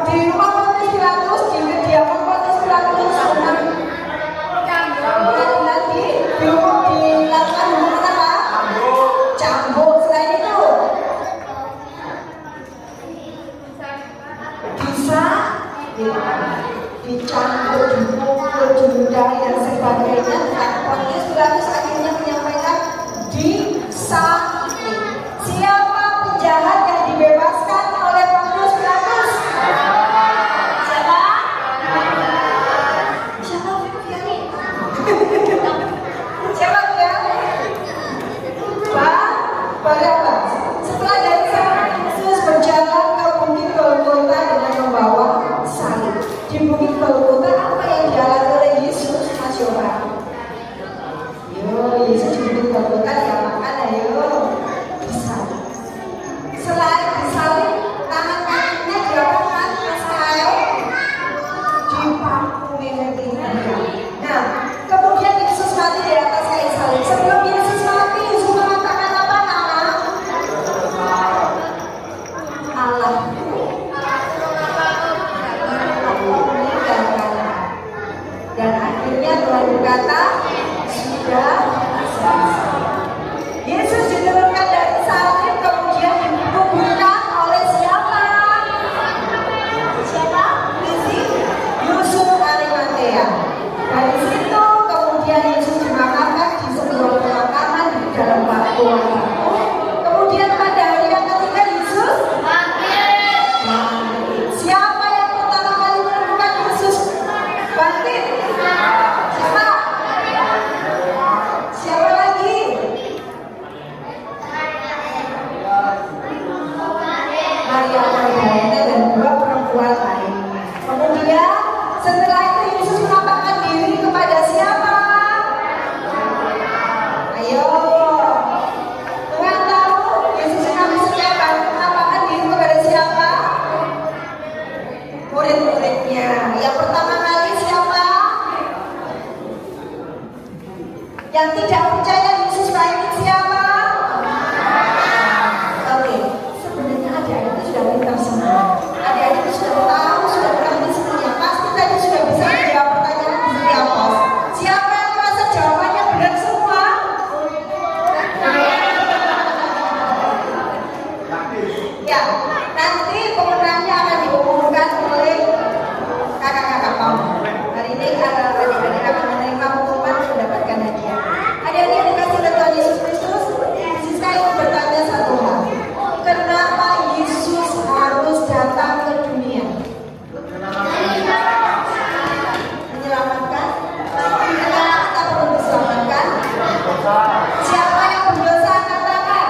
di rumah Pontius Pilatus, di kediaman Pontius Pilatus, nanti dihukum dilakukan hukuman apa? Cambuk. Selain itu bisa dicambuk, dipukul, diludahi dan sebagainya. Dan Pontius Pilatus akhirnya menyampaikan disalib. Siapa penjahat yang dibebaskan oleh Pontius Pilatus? Siapa? Siapa? Siapa dia? Barabas. Setelah dari sana Yesus berjalan ke bukit Golgota dengan membawa salib. Di bukit Golgota apa yang dialami oleh Yesus? Mas Yoba. Yo, Yesus di bukit Golgota diapakan? Ayo, disalib. Selain disalib, tangan kakinya diapakan? Saya dipaku memetinya. Nah, kemudian Yesus mati di atas kayu salib. Sebelum Yesus mati, Yesus mengatakan apa nama? Allah. Dan akhirnya Tuhan berkata, sudah selesai. Yesus diturunkan dari salib, kemudian dikuburkan oleh siapa? Siapa? Yusuf Arimatea. Dari situ kemudian Yesus dimakamkan di sebuah pemakaman di dalam batu. Kemudian pada hari yang ketiga Yesus bangkit. Siapa yang pertama kali menemukan Yesus bangkit? Siapa? Siapa lagi? Maria Magdalena dan dua perempuan lain. Kemudian setelah itu Yesus menampakkan diri kepada siapa? Ayo, Tuhan tahu Yesus menampakkan diri kepada siapa? Murid-muridnya. Yang pertama kali siapa? Yang tidak percaya Yesus bangkit siapa? Oke, sebenarnya adik-adik itu sudah pintar semua. Adik-adik itu sudah tahu, sudah mengerti semuanya. Pasti tadi sudah bisa menjawab pertanyaan di setiap pos. Siapa yang merasa jawabannya benar semua? Ya, nanti pemenangnya akan diumumkan oleh kakak-kakak kamu. Hari ini adik-adik akan menerima pengumuman dan mendapatkan hadiah. Adik-adik yang dikasih oleh Tuhan Yesus Kristus, saya ingin bertanya satu hal. Kenapa Yesus harus datang ke dunia? Menyelamatkan? Kenapa kita perlu diselamatkan? Siapa yang berdosa katakan?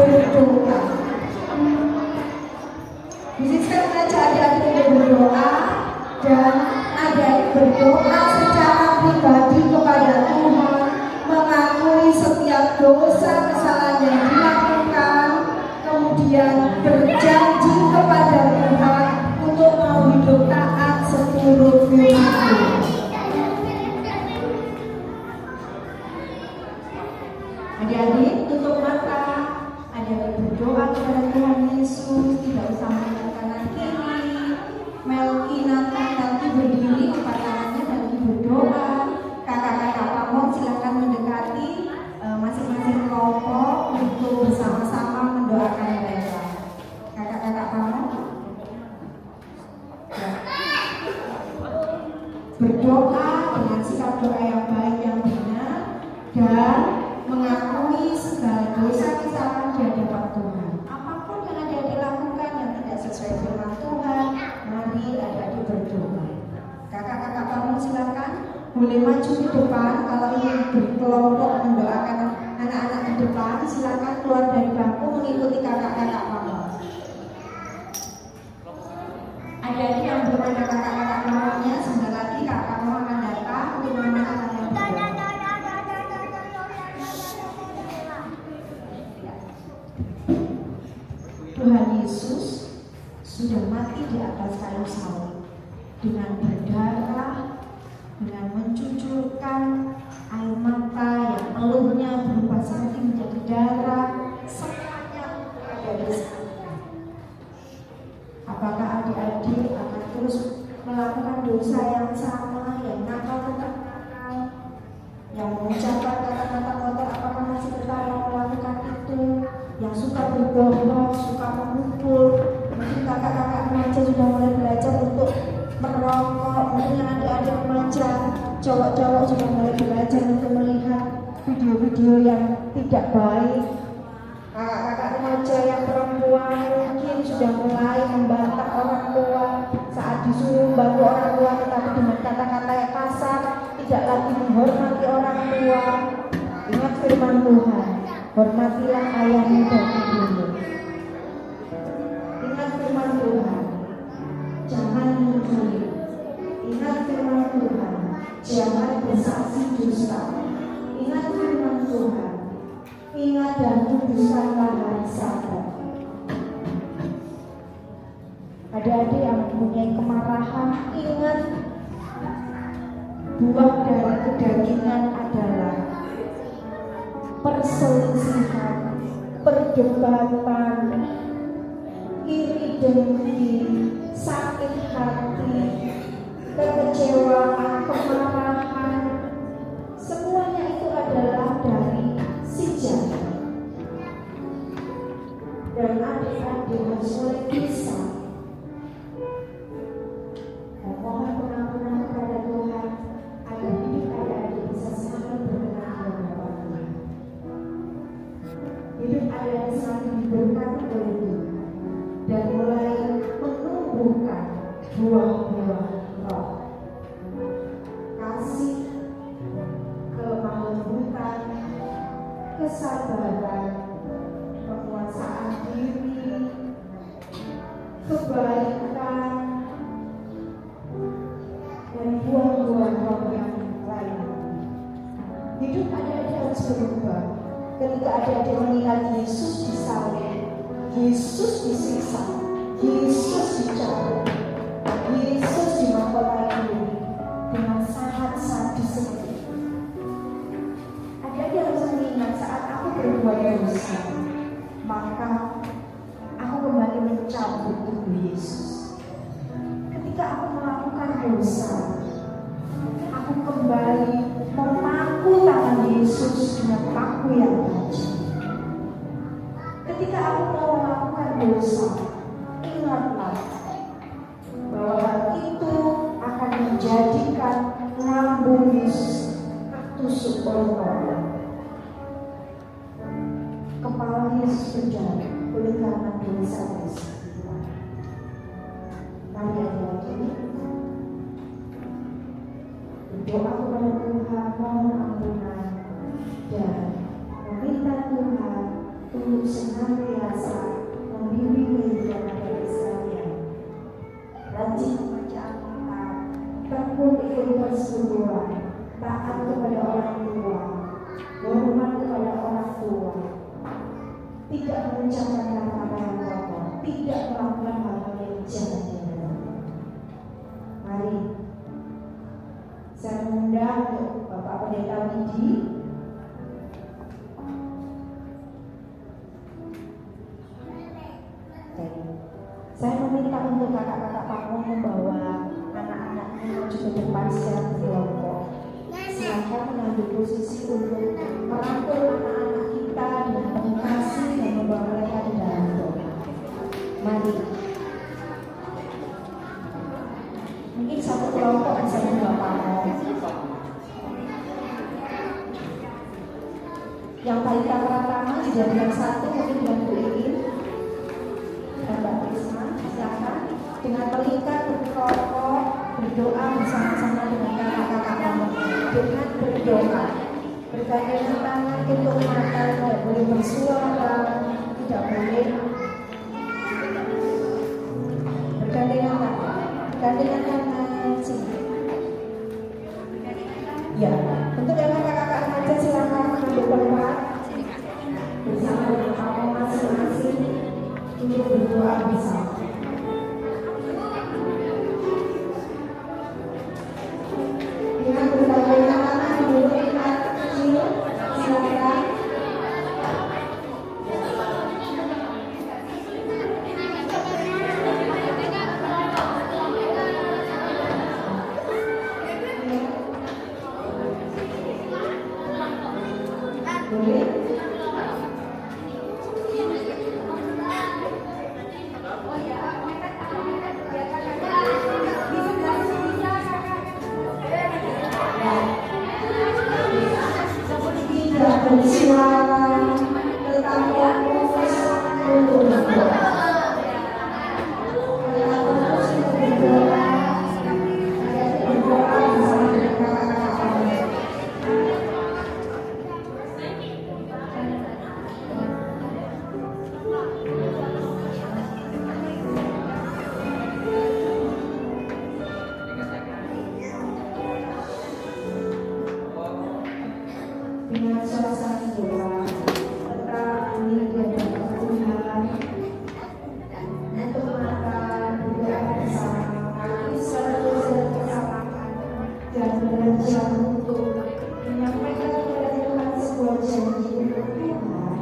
berdoa. Bisa mengajak adik-adik untuk berdoa dan adik berdoa secara pribadi kepada Tuhan, mengakui setiap dosa kesalahan yang dilakukan, kemudian berjanji kepada Tuhan untuk mau hidup taat seluruh hidupnya. Adik-adik tutup mata, adik-adik berdoa kepada Tuhan Yesus, tidak usah melihat kanan kiri. Melki, Nathan, nanti berdiri empat tangannya nanti berdoa. Kakak-kakak pamong silakan mendekati masing-masing kelompok untuk bersama-sama mendoakan mereka. Kakak-kakak pamong ya. Berdoa dengan sikap doa yang baik yang benar dan mengakui segala dosa kesalahan di hadapan Tuhan. Apapun yang adik-adik lakukan yang tidak sesuai firman Tuhan, mari adik-adik berdoa. Kakak-kakak kamu silakan boleh maju ke depan. Kalau ingin berkelompok mendoakan anak-anak di depan, silakan keluar dari bangku mengikuti kakak-kakak kamu. Adik-adik yang belum ada kakak-kakak kamunya, sebentar lagi kakak kamu akan datang untuk menemani kalian berdoa. Tuhan Yesus sudah mati di atas kayu salib dengan berdarah, dengan mencucurkan air mata yang peluhnya berubah seperti menjadi darah, semuanya ada di sana. Apakah adik-adik akan terus melakukan dosa yang sama, yang nakal tetap nakal, yang mengucapkan kata-kata kotor? Apakah masih tetap mau melakukan itu? Yang suka berbohong, suka memukul, mungkin kakak-kakak remaja sudah mulai belajar untuk merokok, mungkin yang adik-adik remaja, cowok-cowok sudah mulai belajar untuk melihat video-video yang tidak baik. Kakak-kakak remaja yang perempuan mungkin sudah mulai membantah orang tua saat disuruh membantu orang tua, tetapi dengan kata-kata yang kasar, tidak lagi menghormati orang tua. Ingat firman Tuhan, hormatilah ayahmu dan ibumu. Ingat firman Tuhan, jangan mencuri. Ingat firman Tuhan, jangan bersaksi dusta. Ingat firman Tuhan, ingat dan kuduskanlah hari Sabat. Adik-adik yang mempunyai kemarahan, ingat buah dari kedagingan adalah perselisihan, perdebatan, iri dengki, sakit hati, kekecewaan, kemarahan. Semuanya itu adalah dari si jahat. Dan adik-adik harus mulai bisa memohon pengampunan kepada Tuhan agar hidup adik-adik bisa semakin berkenan kepada Tuhan. Hidup adik-adik semakin diberkati oleh Tuhan dan mulai menumbuhkan buah-buah roh, kasih, kelemah lembutan, kesabaran, penguasaan diri, kebaikan, dan buah-buah roh yang lain. Hidup adik-adik harus berubah. Ketika adik-adik mengingat Yesus disalib, Yesus disiksa, Yesus dicabut, Yesus dimahkotai diri dengan sangat sadis seperti itu. Adik-adik harus mengingat saat aku berbuat dosa, maka aku kembali mencabut tubuh Yesus. Ketika aku melakukan dosa, aku kembali memaku tangan Yesus dengan paku yang tajam. Ketika aku mau melakukan dosa, ingatlah bahwa hal itu akan menjadikan lambung Yesus tertusuk oleh orang. Kepala Yesus penjara oleh karena dosa-dosa. Mari adik-adik berdoa kepada Tuhan, mohon ampunan dan meminta Tuhan untuk senantiasa senantiasa membimbing kehidupan adik sekalian. Rajin membaca Alkitab, tekun ikut persekutuan, taat kepada orang tua, hormat kepada orang tua, tidak mengucapkan kata-kata yang kotor, tidak melakukan hal-hal yang jahat. Mari saya mengundang untuk Bapak Pendeta Widi. Saya meminta untuk kakak-kakak pamong membawa anak-anaknya maju ke depan secara berkelompok. Silakan mengambil posisi untuk merangkul anak-anak kita dengan penuh kasih dan membawa mereka di dalam doa. Mari. Mungkin satu kelompok bisa membawa pamong. Yang balita pertama sudah yang satu mungkin dengan Bu Iin dan Mbak Risma. Silakan dengan melingkar berkelompok berdoa bersama-sama dengan kakak-kakak pamong. Dengan berdoa, bergandengan tangan untuk mata, tidak boleh bersuara, tidak boleh bergandengan tangan sini. Ya, untuk yang kakak-kakak remaja silakan mengambil tempat bersama dengan pamong masing-masing untuk berdoa bersama. Dengan bergandengan tangan dulu ingat kecil, silakan. Boleh. Tidak bersuara tentang fokus untuk berdoa. Tetap fokus untuk berdoa. Berdoa bersama dengan kakak-kakak pamong. Dengan suasana doa, tetap meninggalkan Tuhan untuk makan, berdoa bersama, kami selalu bersama-sama dan belajar untuk menyampaikan kepada Tuhan sebuah janji untuk Tuhan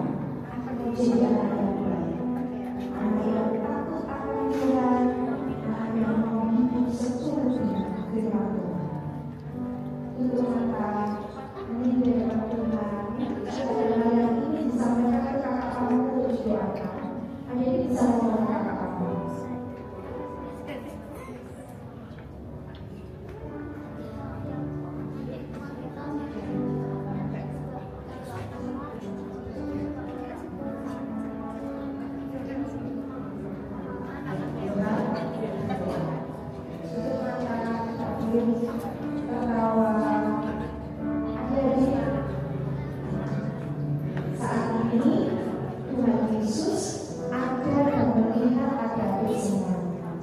akan menjadi anak yang baik, anak yang takut akan Tuhan, anak yang mau hidup seturutnya firman Tuhan. Untuk makan, meninggalkan Tuhan, adalah yang ini disampaikan ke kakak kamu untuk didoakan. Hanya ini bisa ngomong kakak kamu. Saat ini Tuhan Yesus ada dan melihat adik-adik semuanya.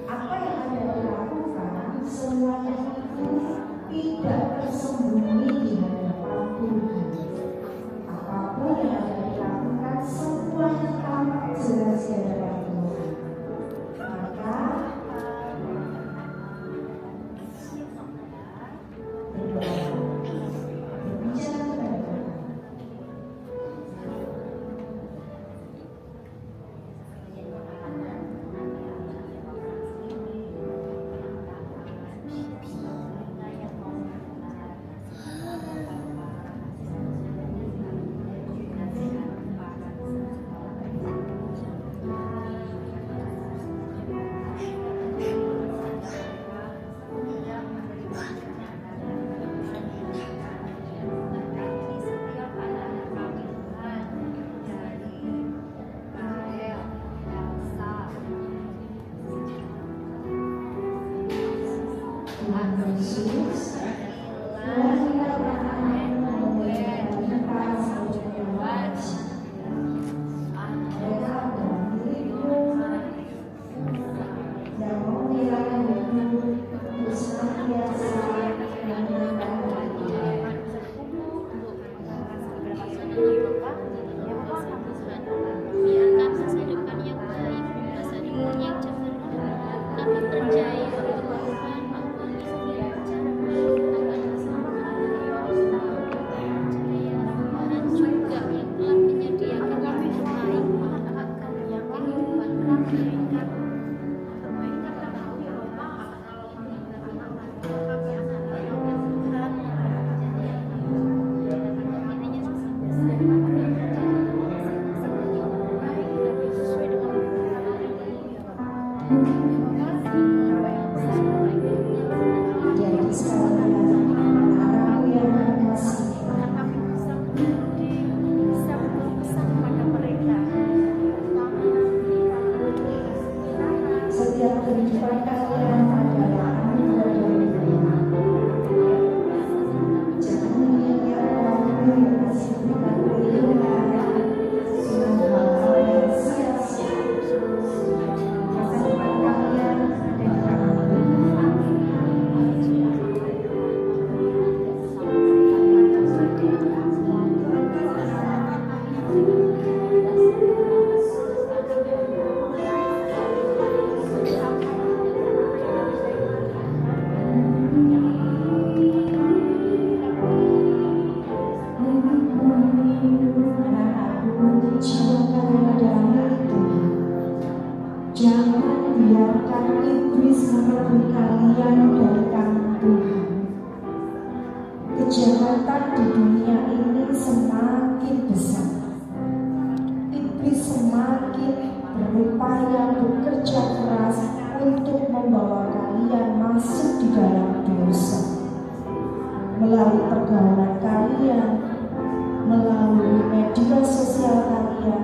Apa yang Anda lakukan semuanya itu tidak tersembunyi di hadapan Tuhan. Apapun yang Anda lakukan semuanya tampak jelas di hadapan Tuhan. Maka berdoa, berbicara kepada Tuhan. Tuhan Yesus, Tuhan kita berkenan memuliakan kita sebagai Tuhan. Jadi sekalian anak-anakku yang terkasih, setiap kehidupan kalian adalah anugerah dari Tuhan. Jangan menyanyiakan waktu yang masih berikan oleh Tuhan dengan hal-hal yang sia-sia. Masa depan kalian ada di tangan Tuhan. Anak-anakku, jiwa kalian adalah milik Tuhan. Jangan biarkan iblis merebut kalian dari tangan Tuhan. Kejahatan di dunia ini semakin besar. Iblis semakin berupaya bekerja keras untuk membawa kalian masuk di dalam dosa. Melalui pergaulan kalian, melalui media sosial kalian,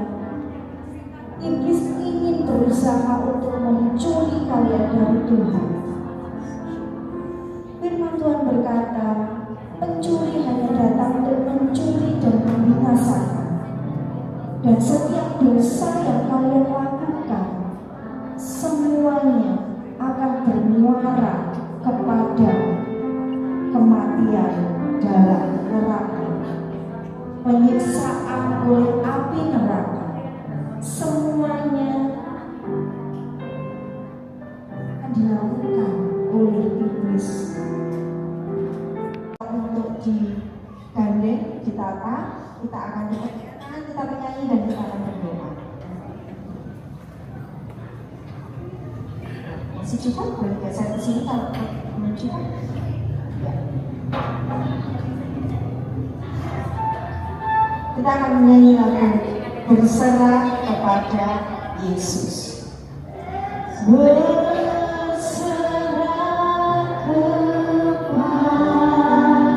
iblis ingin berusaha untuk mencuri kalian dari Tuhan. Firman Tuhan berkata, pencuri hanya datang untuk mencuri dan membinasakan. Dan setiap dosa yang kalian lakukan, semuanya akan bermuara kepada kematian dalam neraka, penyiksaan oleh api neraka. Semuanya akan dilakukan oleh iblis. Untuk digandeng, ditata, kita akan dengarkan, kita menyanyi dan kita akan berdoa. Masih cukup? Boleh geser ke sini kalau belum cukup? Ya. Kita akan menyanyi lagu Berserah kepada Yesus. Berserah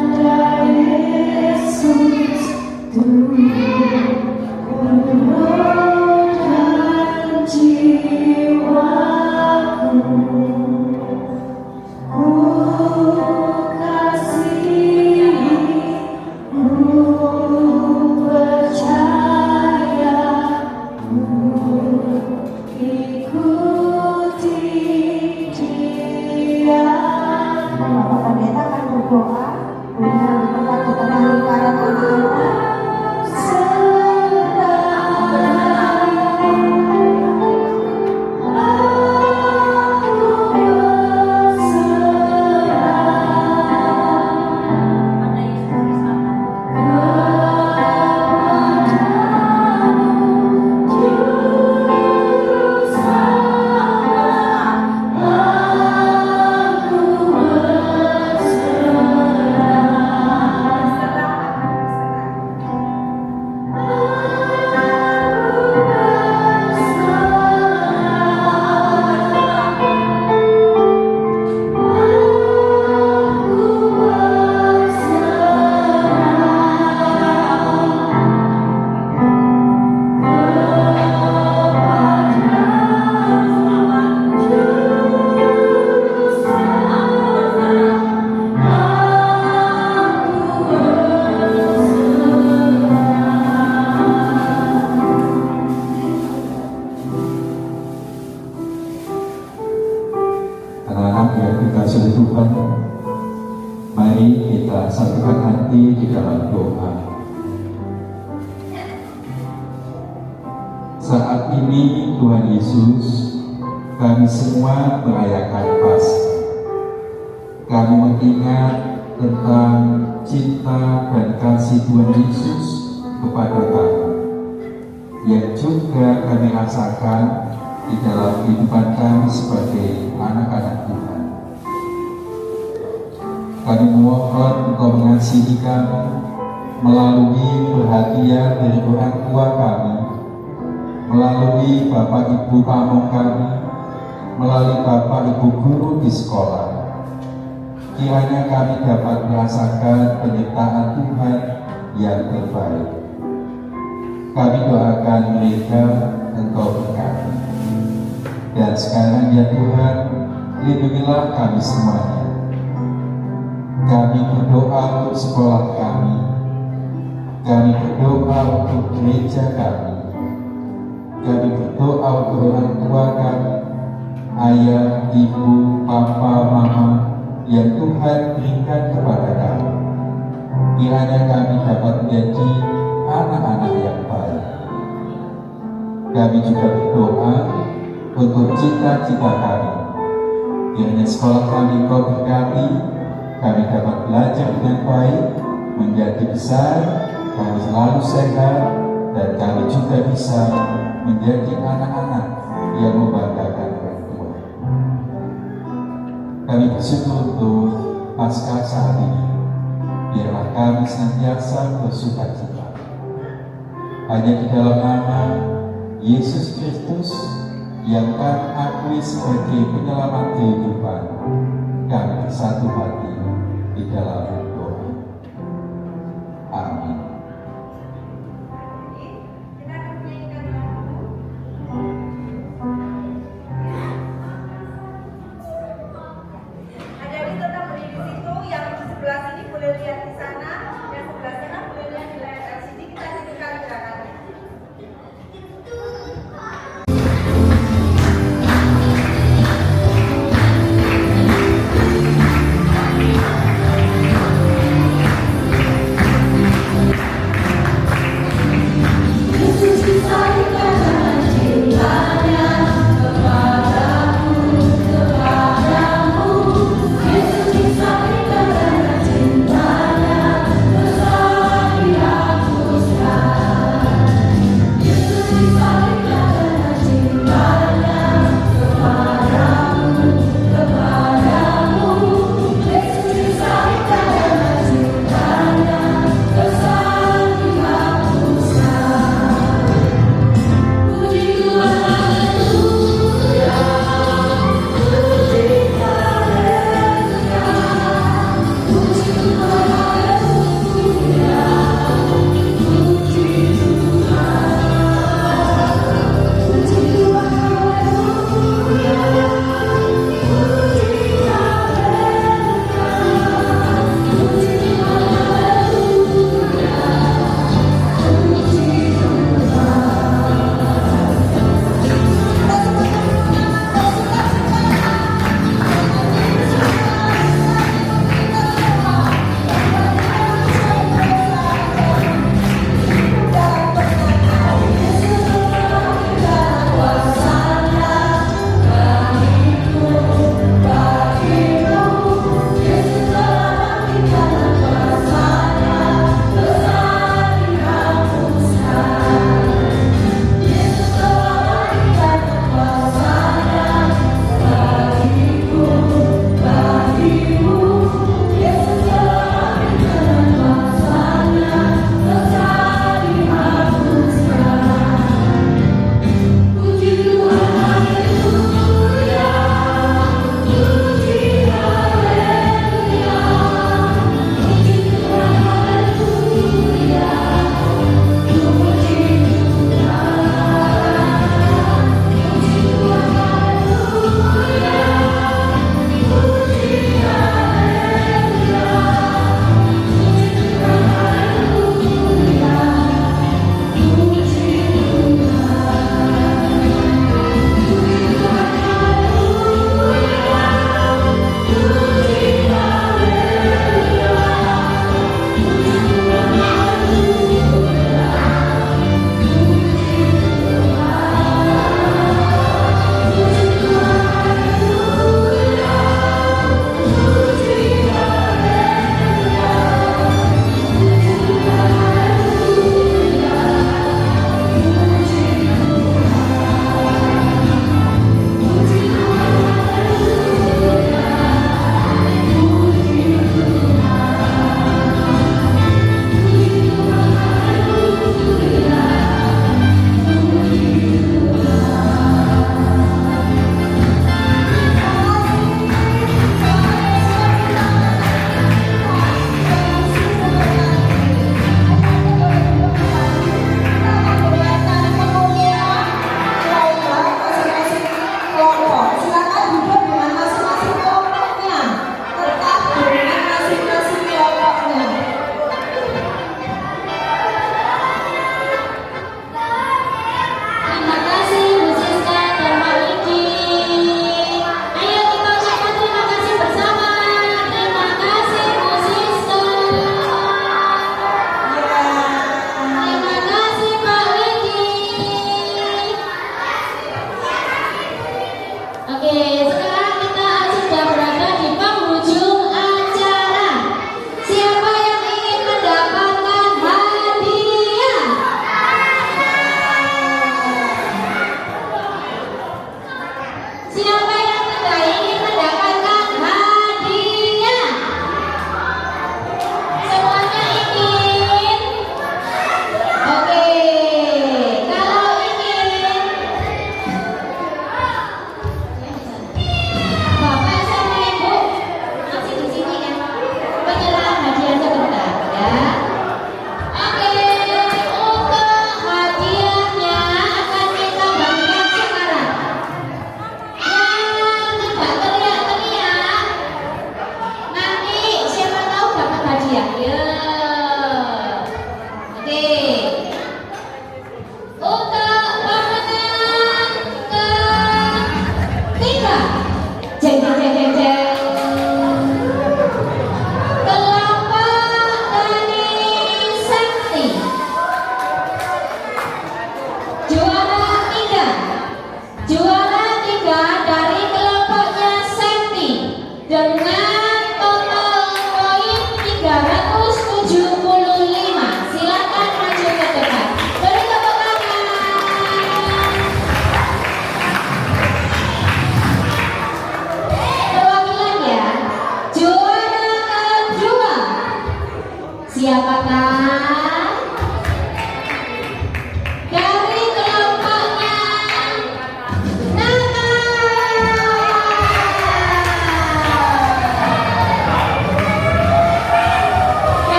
kepada Yesus, turunkan jiwaku. Ku kasihi, ku percaya, ku ikuti Dia. Bapak Pendeta akan berdoa untuk tempat kita melingkaran anak-anak. Anak-anak yang dikasihi Tuhan, mari kita satukan hati di dalam doa. Saat ini Tuhan Yesus, kami semua merayakan Paskah. Kami mengingat tentang cinta dan kasih Tuhan Yesus kepada kami, yang juga kami rasakan di dalam kehidupan kami sebagai anak-anak Tuhan. Kami mohon Engkau mengasihi kami, melalui perhatian dari orang tua kami, melalui Bapak Ibu pamong kami, melalui Bapak Ibu guru di sekolah. Kiranya kami dapat merasakan penyertaan Tuhan yang terbaik. Kami doakan mereka Engkau berkati. Dan sekarang ya Tuhan, lindungilah kami semuanya. Kami berdoa untuk sekolah kami. Kami berdoa untuk gereja kami. Kami berdoa untuk orang tua kami, ayah, ibu, papa, mama, yang Tuhan berikan kepada kami. Kiranya kami dapat menjadi anak-anak yang baik. Kami juga berdoa untuk cita-cita kami. Kiranya sekolah kami Kau berkati, kami dapat belajar dengan baik, menjadi besar, kami selalu sehat, dan kami juga bisa menjadi anak-anak yang membanggakan orang tua. Kami bersyukur untuk Paskah saat ini. Biarlah kami senantiasa bersukacita. Hanya di dalam nama Yesus Kristus yang kami akui sebagai penyelamat kehidupan, kami bersatu hati di dalam doa. Amin. Adik-adik tetap berdiri di situ, yang sebelah sini boleh lihat di sana, yang sebelah sana boleh lihat di layar LCD. Kita hidupkan gerakannya.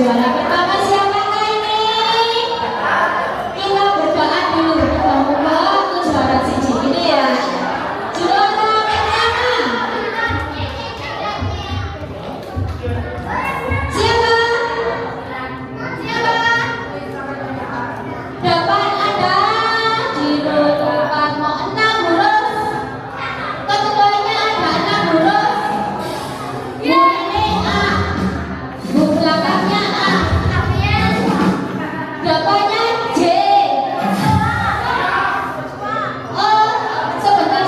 Juara pertama siapakah ini? Kita berdoa dulu. Moga-moga aku juara siji ini ya. Juara pertama. Siapa? Dapat ada di depan mau 6 huruf. Ketuanya ada 6 huruf. Mulai A. Bu belakangnya A. Depannya J. Oh, sebentar.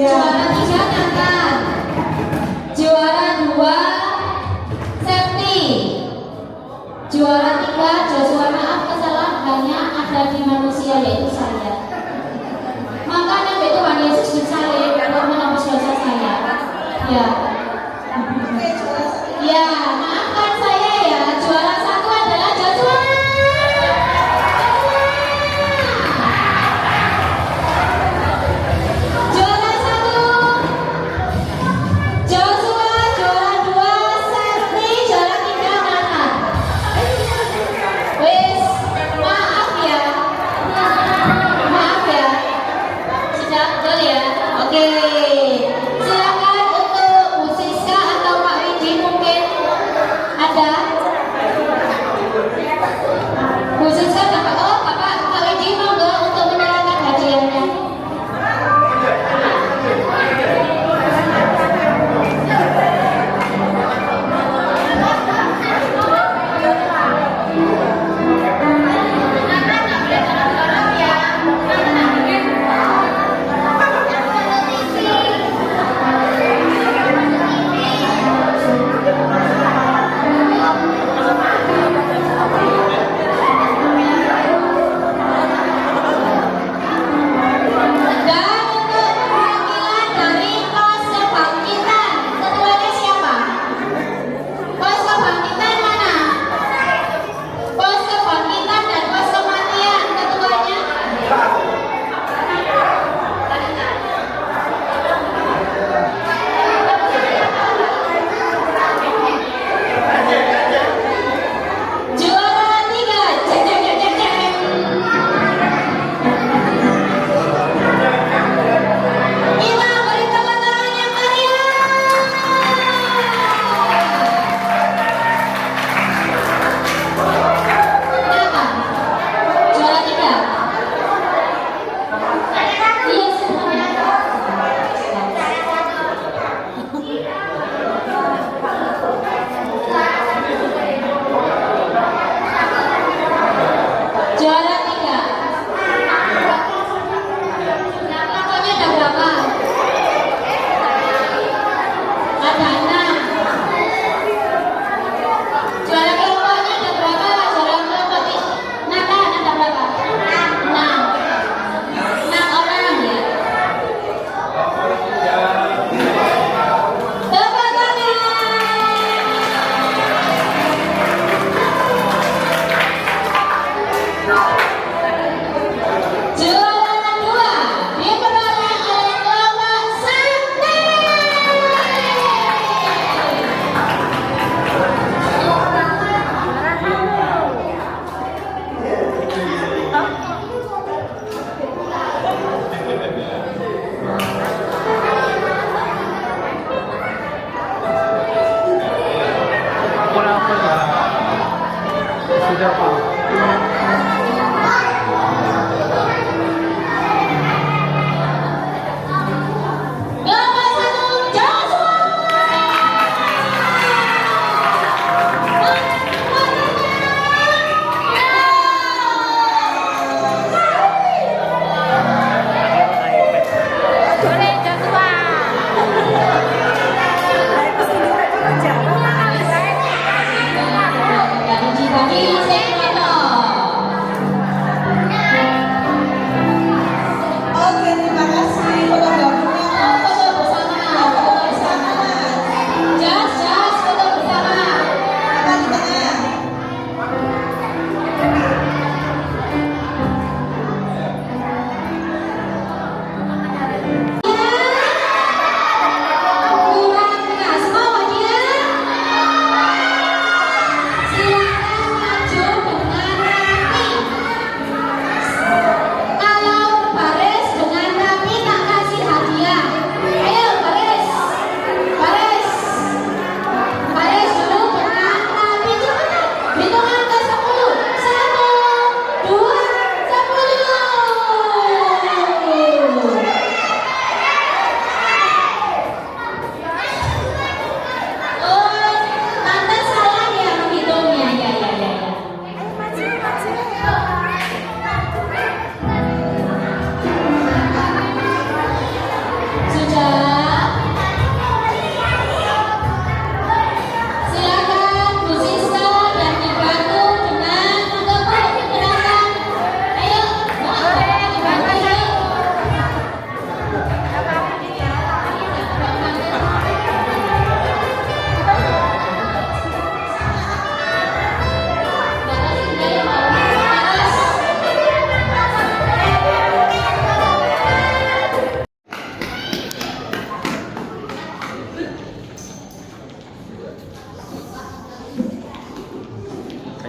Juara 3 Nathan. Juara 2 Septi. Juara 3 Joshua. Maaf kesalahannya ada di manusia yaitu saya. Maka Nabi Tuhan Yesus disalib untuk menembus dosa saya. Ya. Ya, maafkan saya ya. Juara 1 adalah Joshua. Juara 1 Joshua, juara 2 Septi, juara 3 Nathan. Wis, maaf ya. Sudah betul ya? Oke. Silakan untuk Bu Siska atau Pak Widi mungkin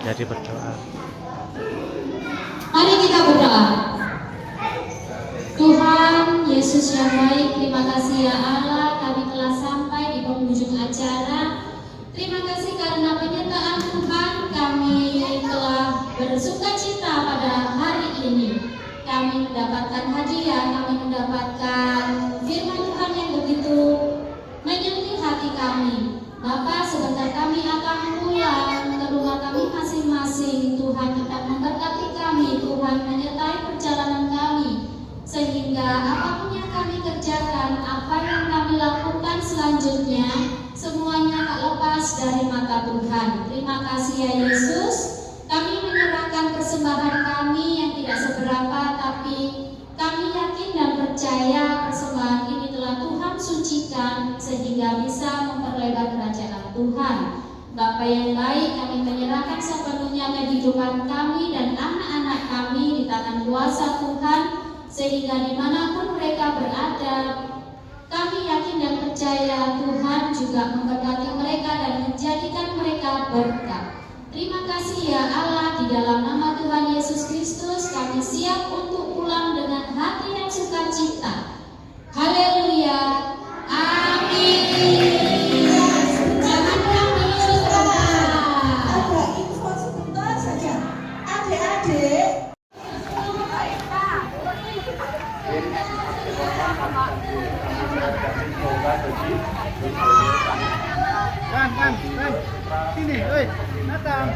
Jadi berdoa. Mari kita berdoa. Tuhan Yesus yang baik, terima kasih ya Allah, kami telah sampai di penghujung acara. Terima kasih karena penyertaan Tuhan, kami telah bersuka cita pada hari ini. Kami mendapatkan hadiah, kami mendapatkan firman Tuhan yang begitu menyentuh hati kami. Bapak, sebentar kami akan pulang ke rumah kami masing-masing. Tuhan tetap memberkati kami, Tuhan menyertai perjalanan kami, sehingga apapun yang kami kerjakan, apa yang kami lakukan selanjutnya, semuanya tak lepas dari mata Tuhan. Terima kasih ya Yesus. Kami menyerahkan persembahan kami yang tidak seberapa, tapi kami yakin dan percaya persembahan ini telah Tuhan sucikan sehingga bisa memperlebar kerajaan Tuhan. Bapa yang baik, kami menyerahkan sepenuhnya kehidupan kami dan anak-anak kami di tangan kuasa Tuhan, sehingga dimanapun mereka berada, kami yakin dan percaya Tuhan juga memberkati mereka dan menjadikan mereka berkat. Terima kasih ya Allah, di dalam nama Tuhan Yesus Kristus kami siap untuk pulang dengan hati yang sukacita. Haleluya. Amin. Jangan pulang dulu, Ada info sebentar saja. Adik-adik, Kan, sini, datang.